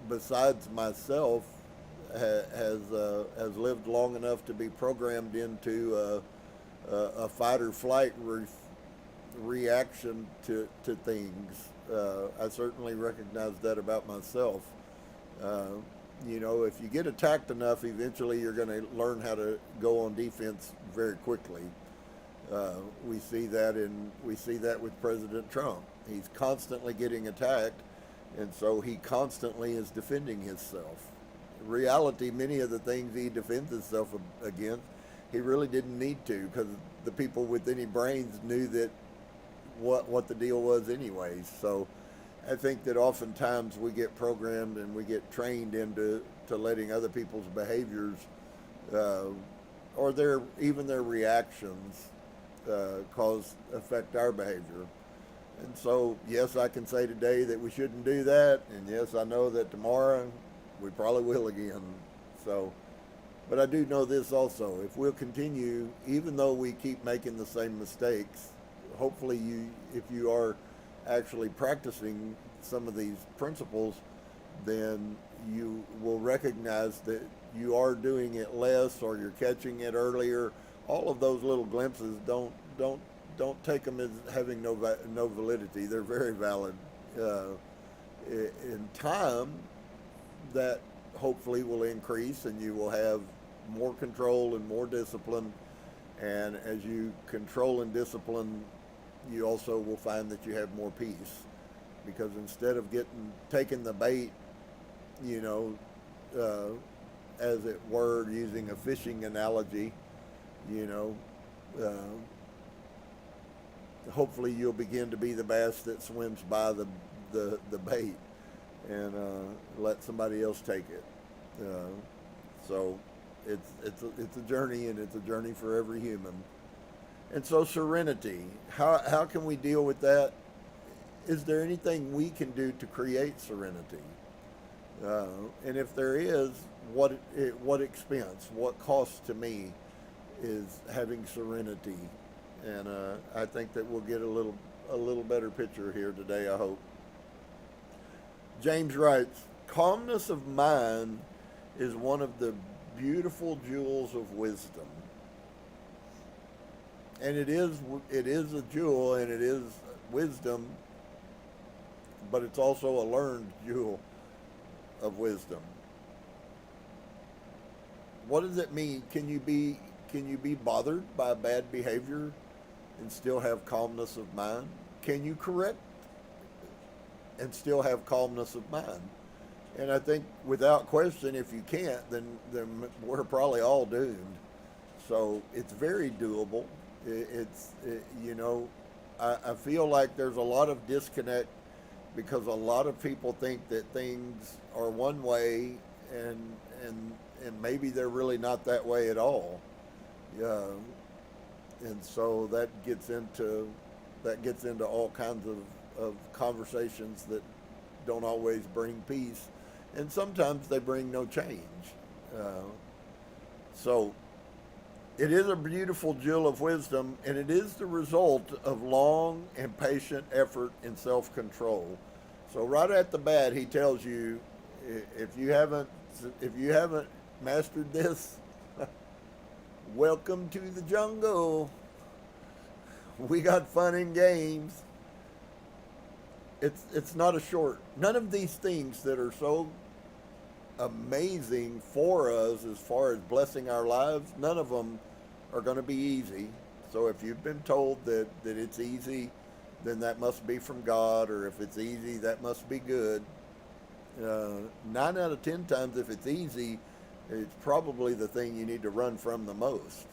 besides myself has lived long enough to be programmed into a fight or flight reaction to things. I certainly recognize that about myself. If you get attacked enough, eventually you're going to learn how to go on defense very quickly. We see that with President Trump. He's constantly getting attacked, and so he constantly is defending himself. In reality, many of the things he defends himself against, he really didn't need to, because the people with any brains knew that what the deal was anyways. So I think that oftentimes we get programmed and we get trained into letting other people's behaviors or their reactions affect our behavior. And so, yes, I can say today that we shouldn't do that, and yes, I know that tomorrow we probably will again. So, but I do know this also: if we'll continue, even though we keep making the same mistakes, hopefully if you are actually practicing some of these principles, then you will recognize that you are doing it less, or you're catching it earlier. All of those little glimpses, don't take them as having no validity. They're very valid. In time, that hopefully will increase, and you will have more control and more discipline. And as you control and discipline, you also will find that you have more peace, because instead of taking the bait, as it were, using a fishing analogy, hopefully you'll begin to be the bass that swims by the bait and let somebody else take it. So it's a journey, and it's a journey for every human. And so serenity, how can we deal with that? Is there anything we can do to create serenity? And if there is, what expense, what cost to me is having serenity? And I think that we'll get a little a little better picture here today, I hope. James writes, calmness of mind is one of the beautiful jewels of wisdom. And it is a jewel, and it is wisdom, but it's also a learned jewel of wisdom. What does it mean? Can you be bothered by bad behavior and still have calmness of mind? Can you correct and still have calmness of mind? And I think without question, if you can't, then we're probably all doomed. So it's very doable. I feel like there's a lot of disconnect because a lot of people think that things are one way and maybe they're really not that way at all. And so that gets into all kinds of conversations that don't always bring peace, and sometimes they bring no change. So it is a beautiful jewel of wisdom, and it is the result of long and patient effort in self-control. So right at the bat, he tells you, if you haven't mastered this, welcome to the jungle. We got fun and games. It's not a short. None of these things that are so amazing for us as far as blessing our lives, none of them are going to be easy. So if you've been told that it's easy, then that must be from God, or if it's easy, that must be good. 9 out of 10 times, if it's easy, it's probably the thing you need to run from the most.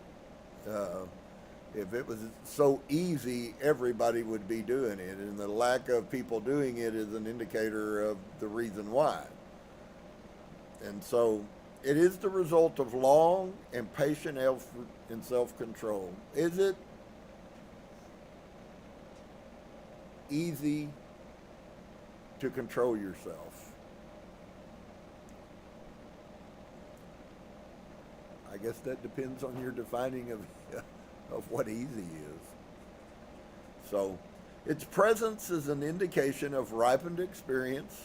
If it was so easy, everybody would be doing it, and the lack of people doing it is an indicator of the reason why. And so it is the result of long and patient effort in self-control. Is it easy to control yourself? I guess that depends on your defining of what easy is. So its presence is an indication of ripened experience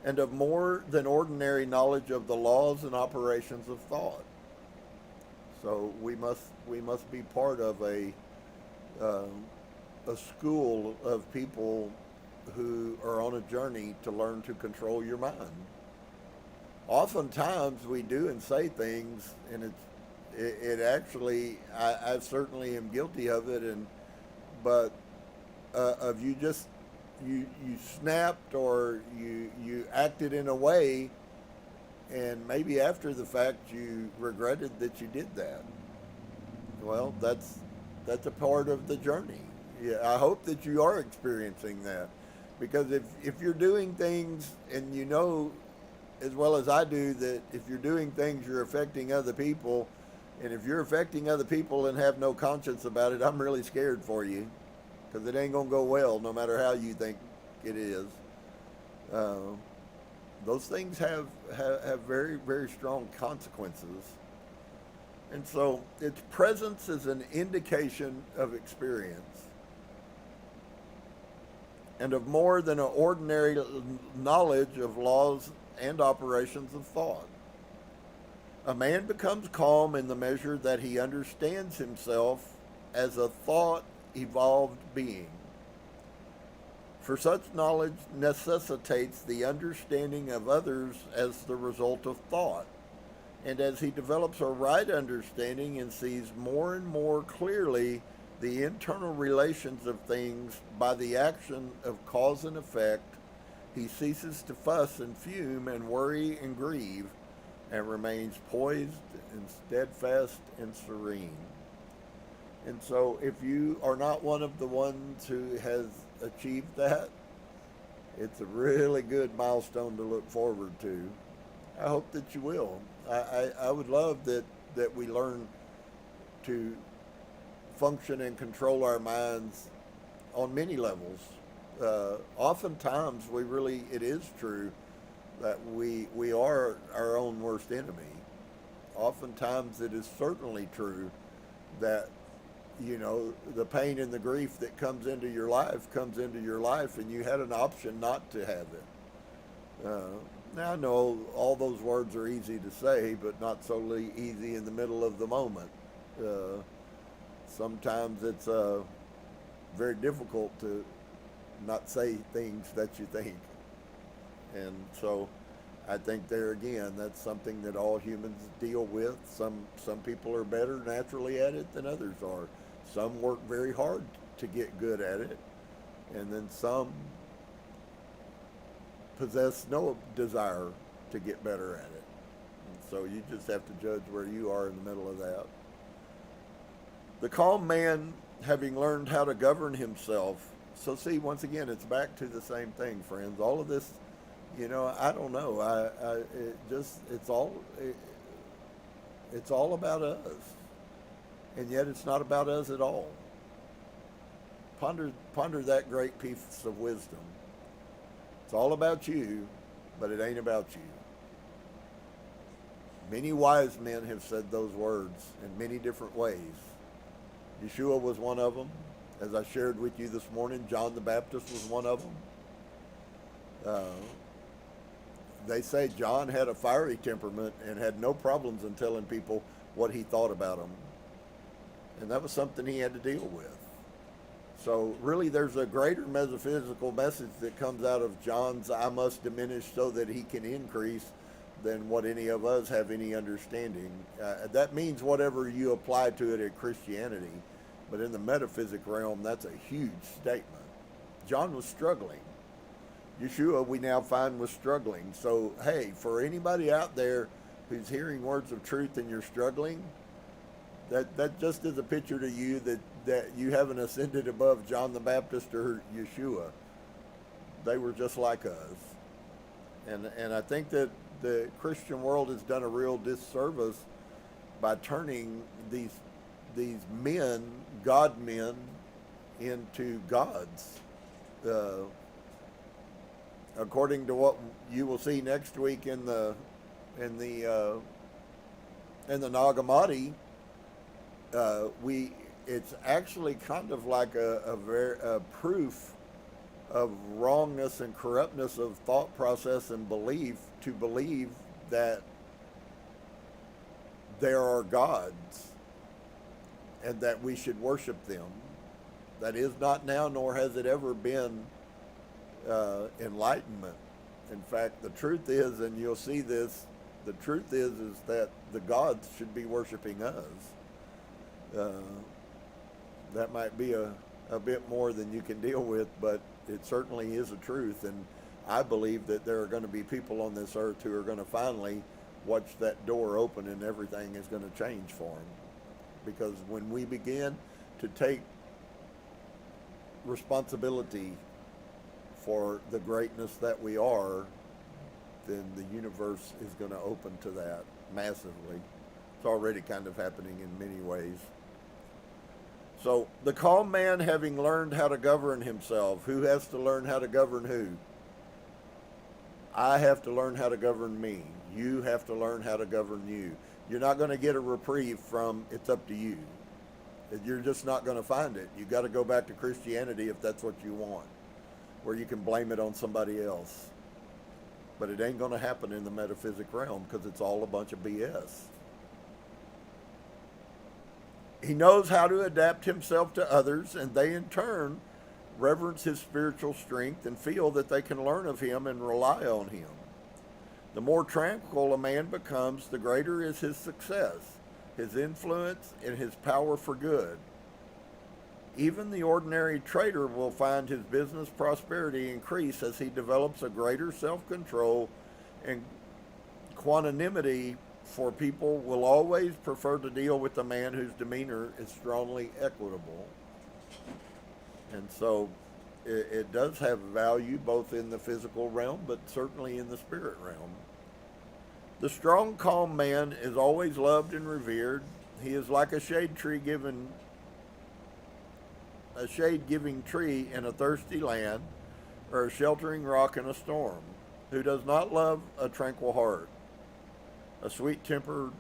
and of more than ordinary knowledge of the laws and operations of thought. So we must be part of a school of people who are on a journey to learn to control your mind. Oftentimes we do and say things, and it actually, I certainly am guilty of it, but of you snapped, or you acted in a way, and maybe after the fact you regretted that you did that. Well, that's a part of the journey. Yeah, I hope that you are experiencing that, because if you're doing things and you know as well as I do that if you're doing things you're affecting other people, and if you're affecting other people and have no conscience about it, I'm really scared for you, because it ain't gonna go well no matter how you think it is. Those things have very, very strong consequences. And so its presence is an indication of experience and of more than an ordinary knowledge of laws and operations of thought. A man becomes calm in the measure that he understands himself as a thought-evolved being. For such knowledge necessitates the understanding of others as the result of thought. And as he develops a right understanding and sees more and more clearly the internal relations of things by the action of cause and effect, he ceases to fuss and fume and worry and grieve, and remains poised and steadfast and serene. And so if you are not one of the ones who has achieved that, it's a really good milestone to look forward to. I hope that you will. I would love that we learn to function and control our minds on many levels. Oftentimes it is true that we are our own worst enemy. Oftentimes it is certainly true that you know, the pain and the grief that comes into your life, and you had an option not to have it. Now I know all those words are easy to say, but not so easy in the middle of the moment. Sometimes it's very difficult to not say things that you think. And so I think there again, that's something that all humans deal with. Some people are better naturally at it than others are. Some work very hard to get good at it, and then some possess no desire to get better at it. And so you just have to judge where you are in the middle of that. The calm man, having learned how to govern himself. So see, once again, it's back to the same thing, friends. All of this, you know, I don't know. It's all about us, and yet it's not about us at all. Ponder that great piece of wisdom. It's all about you, but it ain't about you. Many wise men have said those words in many different ways. Yeshua was one of them. As I shared with you this morning, John the Baptist was one of them. They say John had a fiery temperament and had no problems in telling people what he thought about them. And that was something he had to deal with. So really there's a greater metaphysical message that comes out of John's "I must diminish so that he can increase" than what any of us have any understanding. That means whatever you apply to it at Christianity. But in the metaphysic realm, that's a huge statement. John was struggling. Yeshua, we now find, was struggling. So, hey, for anybody out there who's hearing words of truth and you're struggling, that just is a picture to you that you haven't ascended above John the Baptist or Yeshua. They were just like us. And I think that the Christian world has done a real disservice by turning these men, God men, into gods. According to what you will see next week in the Nag Hammadi, it's actually kind of like a proof of wrongness and corruptness of thought process and belief to believe that there are gods and that we should worship them. That is not now, nor has it ever been enlightenment. In fact, the truth is, and you'll see this, the truth is that the gods should be worshiping us. That might be a bit more than you can deal with, but it certainly is a truth. And I believe that there are going to be people on this earth who are going to finally watch that door open and everything is going to change for them. Because when we begin to take responsibility for the greatness that we are, then the universe is going to open to that massively. It's already kind of happening in many ways. So, the calm man, having learned how to govern himself. Who has to learn how to govern who? I have to learn how to govern me. You have to learn how to govern you. You're not going to get a reprieve from "it's up to you." You're just not going to find it. You got to go back to Christianity if that's what you want, where you can blame it on somebody else. But it ain't going to happen in the metaphysic realm because it's all a bunch of BS. He knows how to adapt himself to others, and they in turn reverence his spiritual strength and feel that they can learn of him and rely on him. The more tranquil a man becomes, the greater is his success, his influence, and his power for good. Even the ordinary trader will find his business prosperity increase as he develops a greater self-control and quanimity, for people will always prefer to deal with a man whose demeanor is strongly equitable. And so it does have value both in the physical realm, but certainly in the spirit realm. The strong, calm man is always loved and revered. He is like a shade-giving tree in a thirsty land, or a sheltering rock in a storm, who does not love a tranquil heart, a sweet-tempered,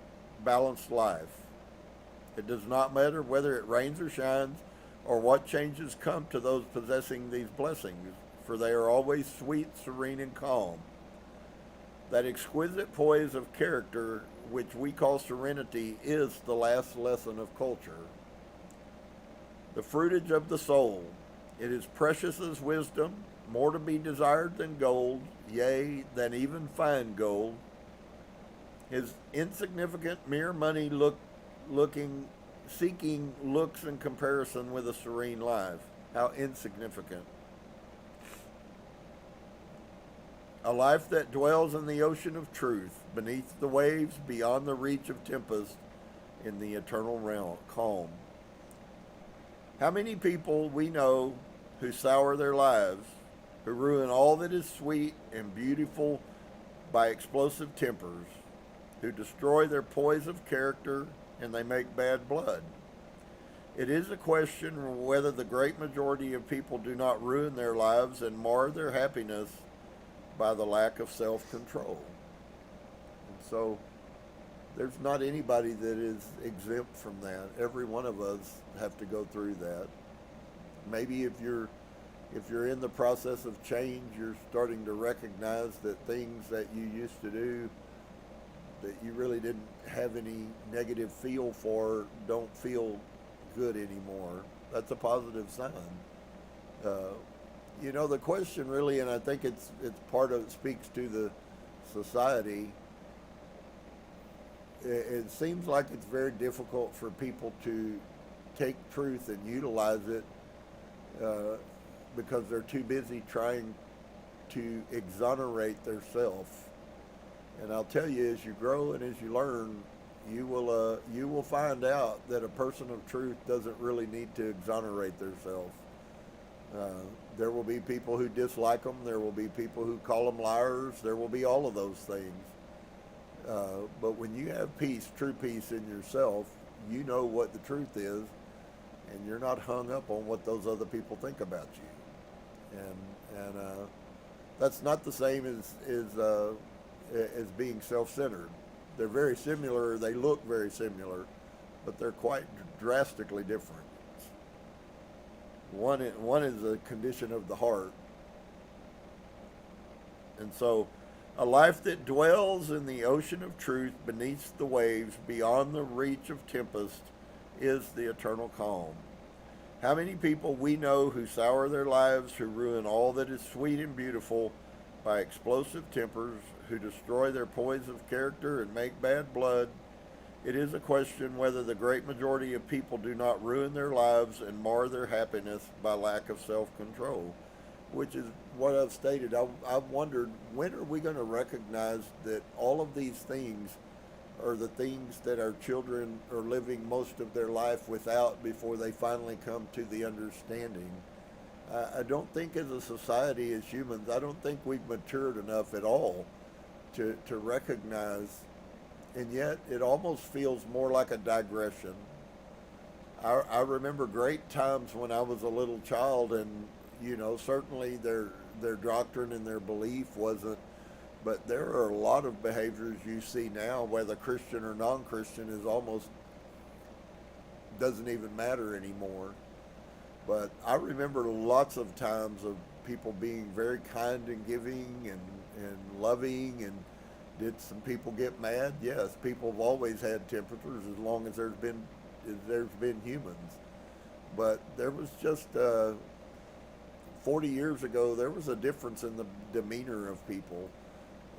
balanced life. It does not matter whether it rains or shines, or what changes come to those possessing these blessings, for they are always sweet, serene, and calm. That exquisite poise of character which we call serenity is the last lesson of culture. The fruitage of the soul. It is precious as wisdom, more to be desired than gold, yea, than even fine gold. His insignificant mere money seeking looks in comparison with a serene life. How insignificant. A life that dwells in the ocean of truth, beneath the waves, beyond the reach of tempest, in the eternal realm, calm. How many people we know who sour their lives, who ruin all that is sweet and beautiful by explosive tempers, who destroy their poise of character, and they make bad blood. It is a question whether the great majority of people do not ruin their lives and mar their happiness by the lack of self-control. And so there's not anybody that is exempt from that. Every one of us have to go through that. Maybe if you're in the process of change, you're starting to recognize that things that you used to do that you really didn't have any negative feel for don't feel good anymore. That's a positive sign. The question really, and I think it's part of it, speaks to the society. It seems like it's very difficult for people to take truth and utilize it because they're too busy trying to exonerate themselves. And I'll tell you, as you grow and as you learn, you will find out that a person of truth doesn't really need to exonerate themselves. There will be people who dislike them. There will be people who call them liars. There will be all of those things. But when you have peace, true peace in yourself, you know what the truth is, and you're not hung up on what those other people think about you. And that's not the same as being self-centered. They're very similar. They look very similar, but they're quite drastically different. One is a condition of the heart. And so a life that dwells in the ocean of truth beneath the waves, beyond the reach of tempest, is the eternal calm. How many people we know who sour their lives, who ruin all that is sweet and beautiful by explosive tempers, who destroy their poise of character and make bad blood. It is a question whether the great majority of people do not ruin their lives and mar their happiness by lack of self-control, which is what I've stated. I've wondered, when are we going to recognize that all of these things are the things that our children are living most of their life without before they finally come to the understanding? I don't think as a society, as humans, I don't think we've matured enough at all to recognize. And yet it almost feels more like a digression. I remember great times when I was a little child, and certainly their doctrine and their belief wasn't, but there are a lot of behaviors you see now, whether Christian or non-Christian, is almost doesn't even matter anymore. But I remember lots of times of people being very kind and giving and loving. And did some people get mad? Yes, people have always had temperatures as long as there's been humans. But there was just 40 years ago, there was a difference in the demeanor of people,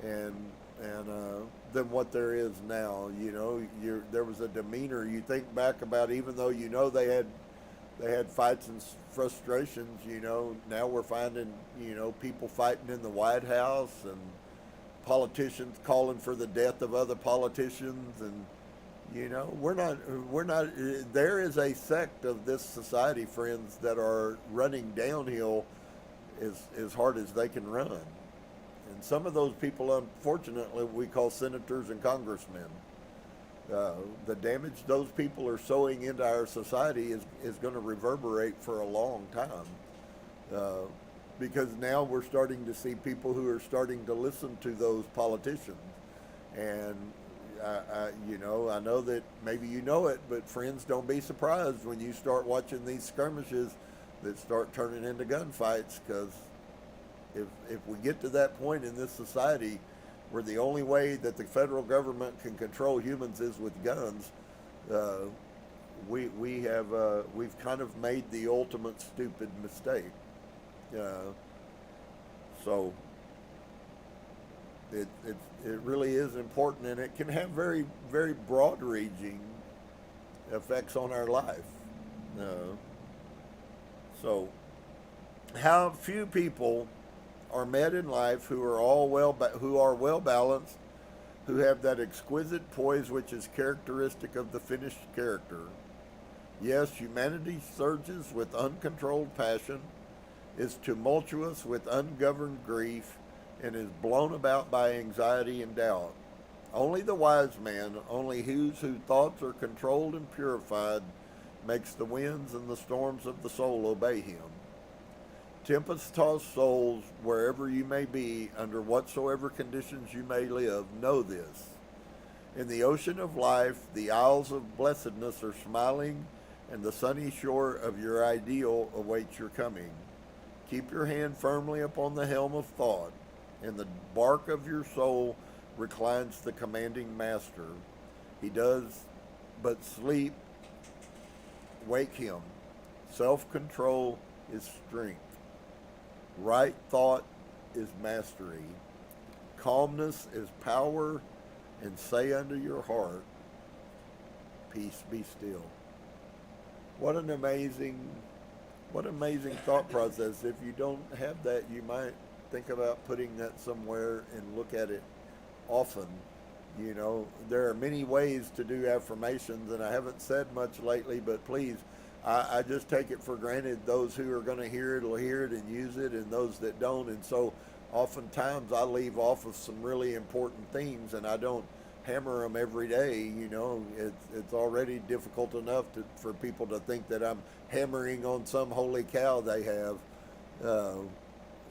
and than what there is now. There was a demeanor. You think back about, even though they had fights and frustrations. Now we're finding people fighting in the White House, and politicians calling for the death of other politicians, and we're not there is a sect of this society, friends, that are running downhill as hard as they can run. And some of those people, unfortunately, we call senators and congressmen. The damage those people are sowing into our society is going to reverberate for a long time. Because now we're starting to see people who are starting to listen to those politicians. And I know that maybe you know it, but friends, don't be surprised when you start watching these skirmishes that start turning into gunfights, because if we get to that point in this society where the only way that the federal government can control humans is with guns, we've kind of made the ultimate stupid mistake. So it really is important, and it can have very, very broad-reaching effects on our life. So how few people are met in life who are well balanced, who have that exquisite poise which is characteristic of the finished character. Yes, humanity surges with uncontrolled passion, is tumultuous with ungoverned grief, and is blown about by anxiety and doubt. Only the wise man, only whose thoughts are controlled and purified, makes the winds and the storms of the soul obey him. Tempest-tossed souls, wherever you may be, under whatsoever conditions you may live, know this. In the ocean of life, the isles of blessedness are smiling, and the sunny shore of your ideal awaits your coming. Keep your hand firmly upon the helm of thought. In the bark of your soul reclines the commanding master. He does but sleep. Wake him. Self-control is strength. Right thought is mastery. Calmness is power. And say unto your heart, peace be still. What an amazing thought process. If you don't have that, you might think about putting that somewhere and look at it often. There are many ways to do affirmations, and I haven't said much lately, but please, I just take it for granted those who are going to hear it will hear it and use it, and those that don't. And so oftentimes I leave off of some really important themes, and I don't hammer them every day. It's already difficult enough for people to think that I'm hammering on some holy cow they have,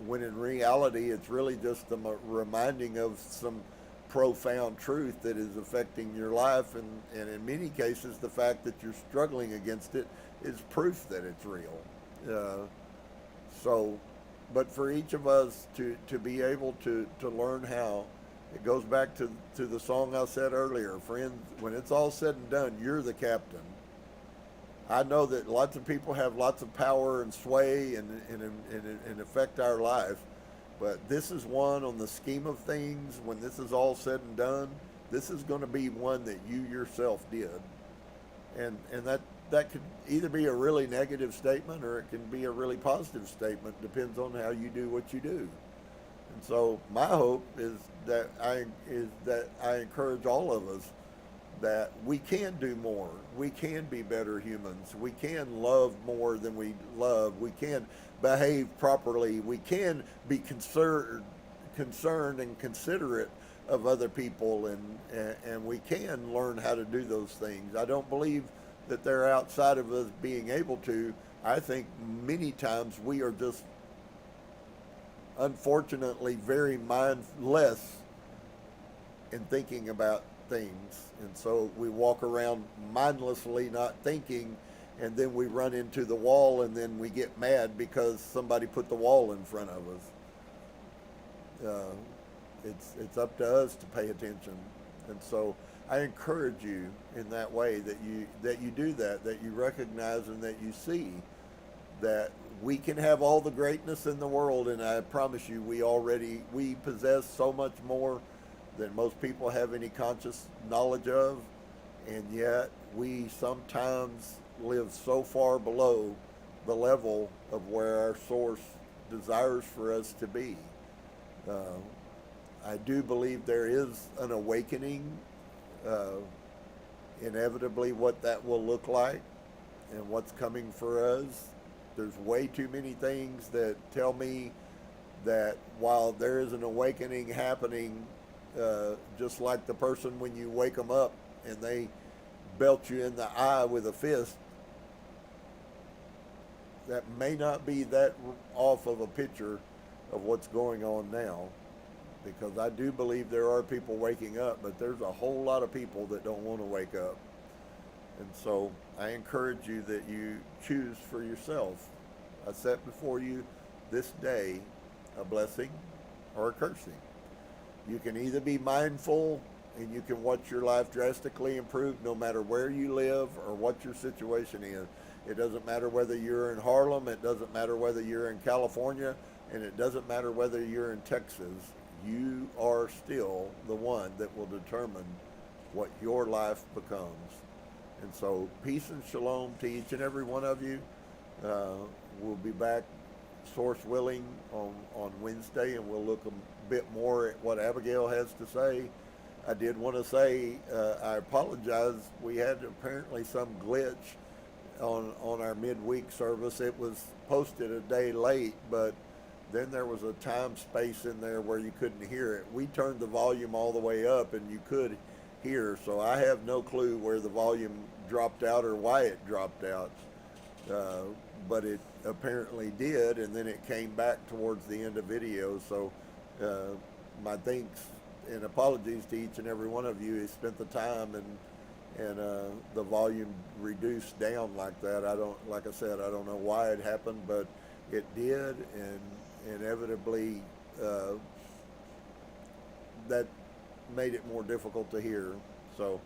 when in reality it's really just a reminding of some profound truth that is affecting your life, and in many cases the fact that you're struggling against it is proof that it's real. But for each of us to be able to learn how, it goes back to the song I said earlier, friends, when it's all said and done, you're the captain. I know that lots of people have lots of power and sway and affect our life, but this is one, on the scheme of things, when this is all said and done, this is going to be one that you yourself did. And that could either be a really negative statement or it can be a really positive statement. Depends on how you do what you do. And so my hope is that I encourage all of us that we can do more. We can be better humans. We can love more than we love. We can behave properly. We can be concerned and considerate of other people, and we can learn how to do those things. I don't believe that they're outside of us being able to. I think many times we are just, unfortunately, very mindless in thinking about things. And so we walk around mindlessly not thinking, and then we run into the wall, and then we get mad because somebody put the wall in front of us. It's up to us to pay attention. And so I encourage you in that way that you do that you recognize and that you see that we can have all the greatness in the world, and I promise you we possess so much more than most people have any conscious knowledge of, and yet we sometimes live so far below the level of where our source desires for us to be. I do believe there is an awakening, inevitably what that will look like and what's coming for us. There's way too many things that tell me that while there is an awakening happening, just like the person when you wake them up and they belt you in the eye with a fist, that may not be that off of a picture of what's going on now. because I do believe there are people waking up, but there's a whole lot of people that don't want to wake up. And so I encourage you that you choose for yourself. I set before you this day a blessing or a cursing. You can either be mindful and you can watch your life drastically improve no matter where you live or what your situation is. It doesn't matter whether you're in Harlem, it doesn't matter whether you're in California, and it doesn't matter whether you're in Texas. You are still the one that will determine what your life becomes. And so peace and shalom to each and every one of you. We'll be back, source willing, on Wednesday, and we'll look a bit more at what Abigail has to say. I did want to say, I apologize. We had apparently some glitch on our midweek service. It was posted a day late, but then there was a time space in there where you couldn't hear it. We turned the volume all the way up and you could hear, so I have no clue where the volume dropped out or why it dropped out. But it apparently did, and then it came back towards the end of video. So my thanks and apologies to each and every one of you who spent the time and the volume reduced down like that. Like I said, I don't know why it happened, but it did, and inevitably that made it more difficult to hear. So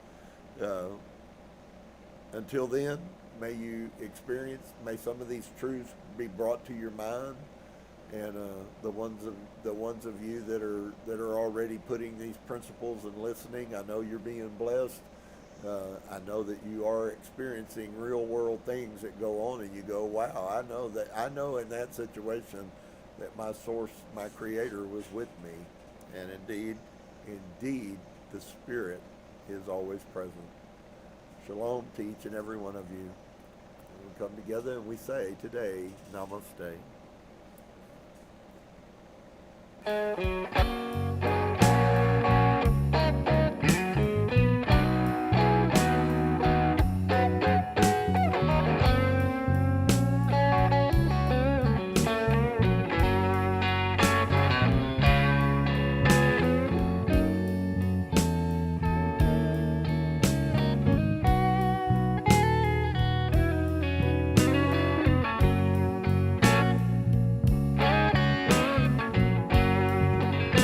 until then, may you experience, may some of these truths be brought to your mind, and the ones of you that are already putting these principles and listening, I know you're being blessed. I know that you are experiencing real world things that go on, and you go, wow, I know in that situation that my source, my creator was with me. And indeed, the Spirit is always present. Shalom to each and every one of you. We come together and we say today, Namaste.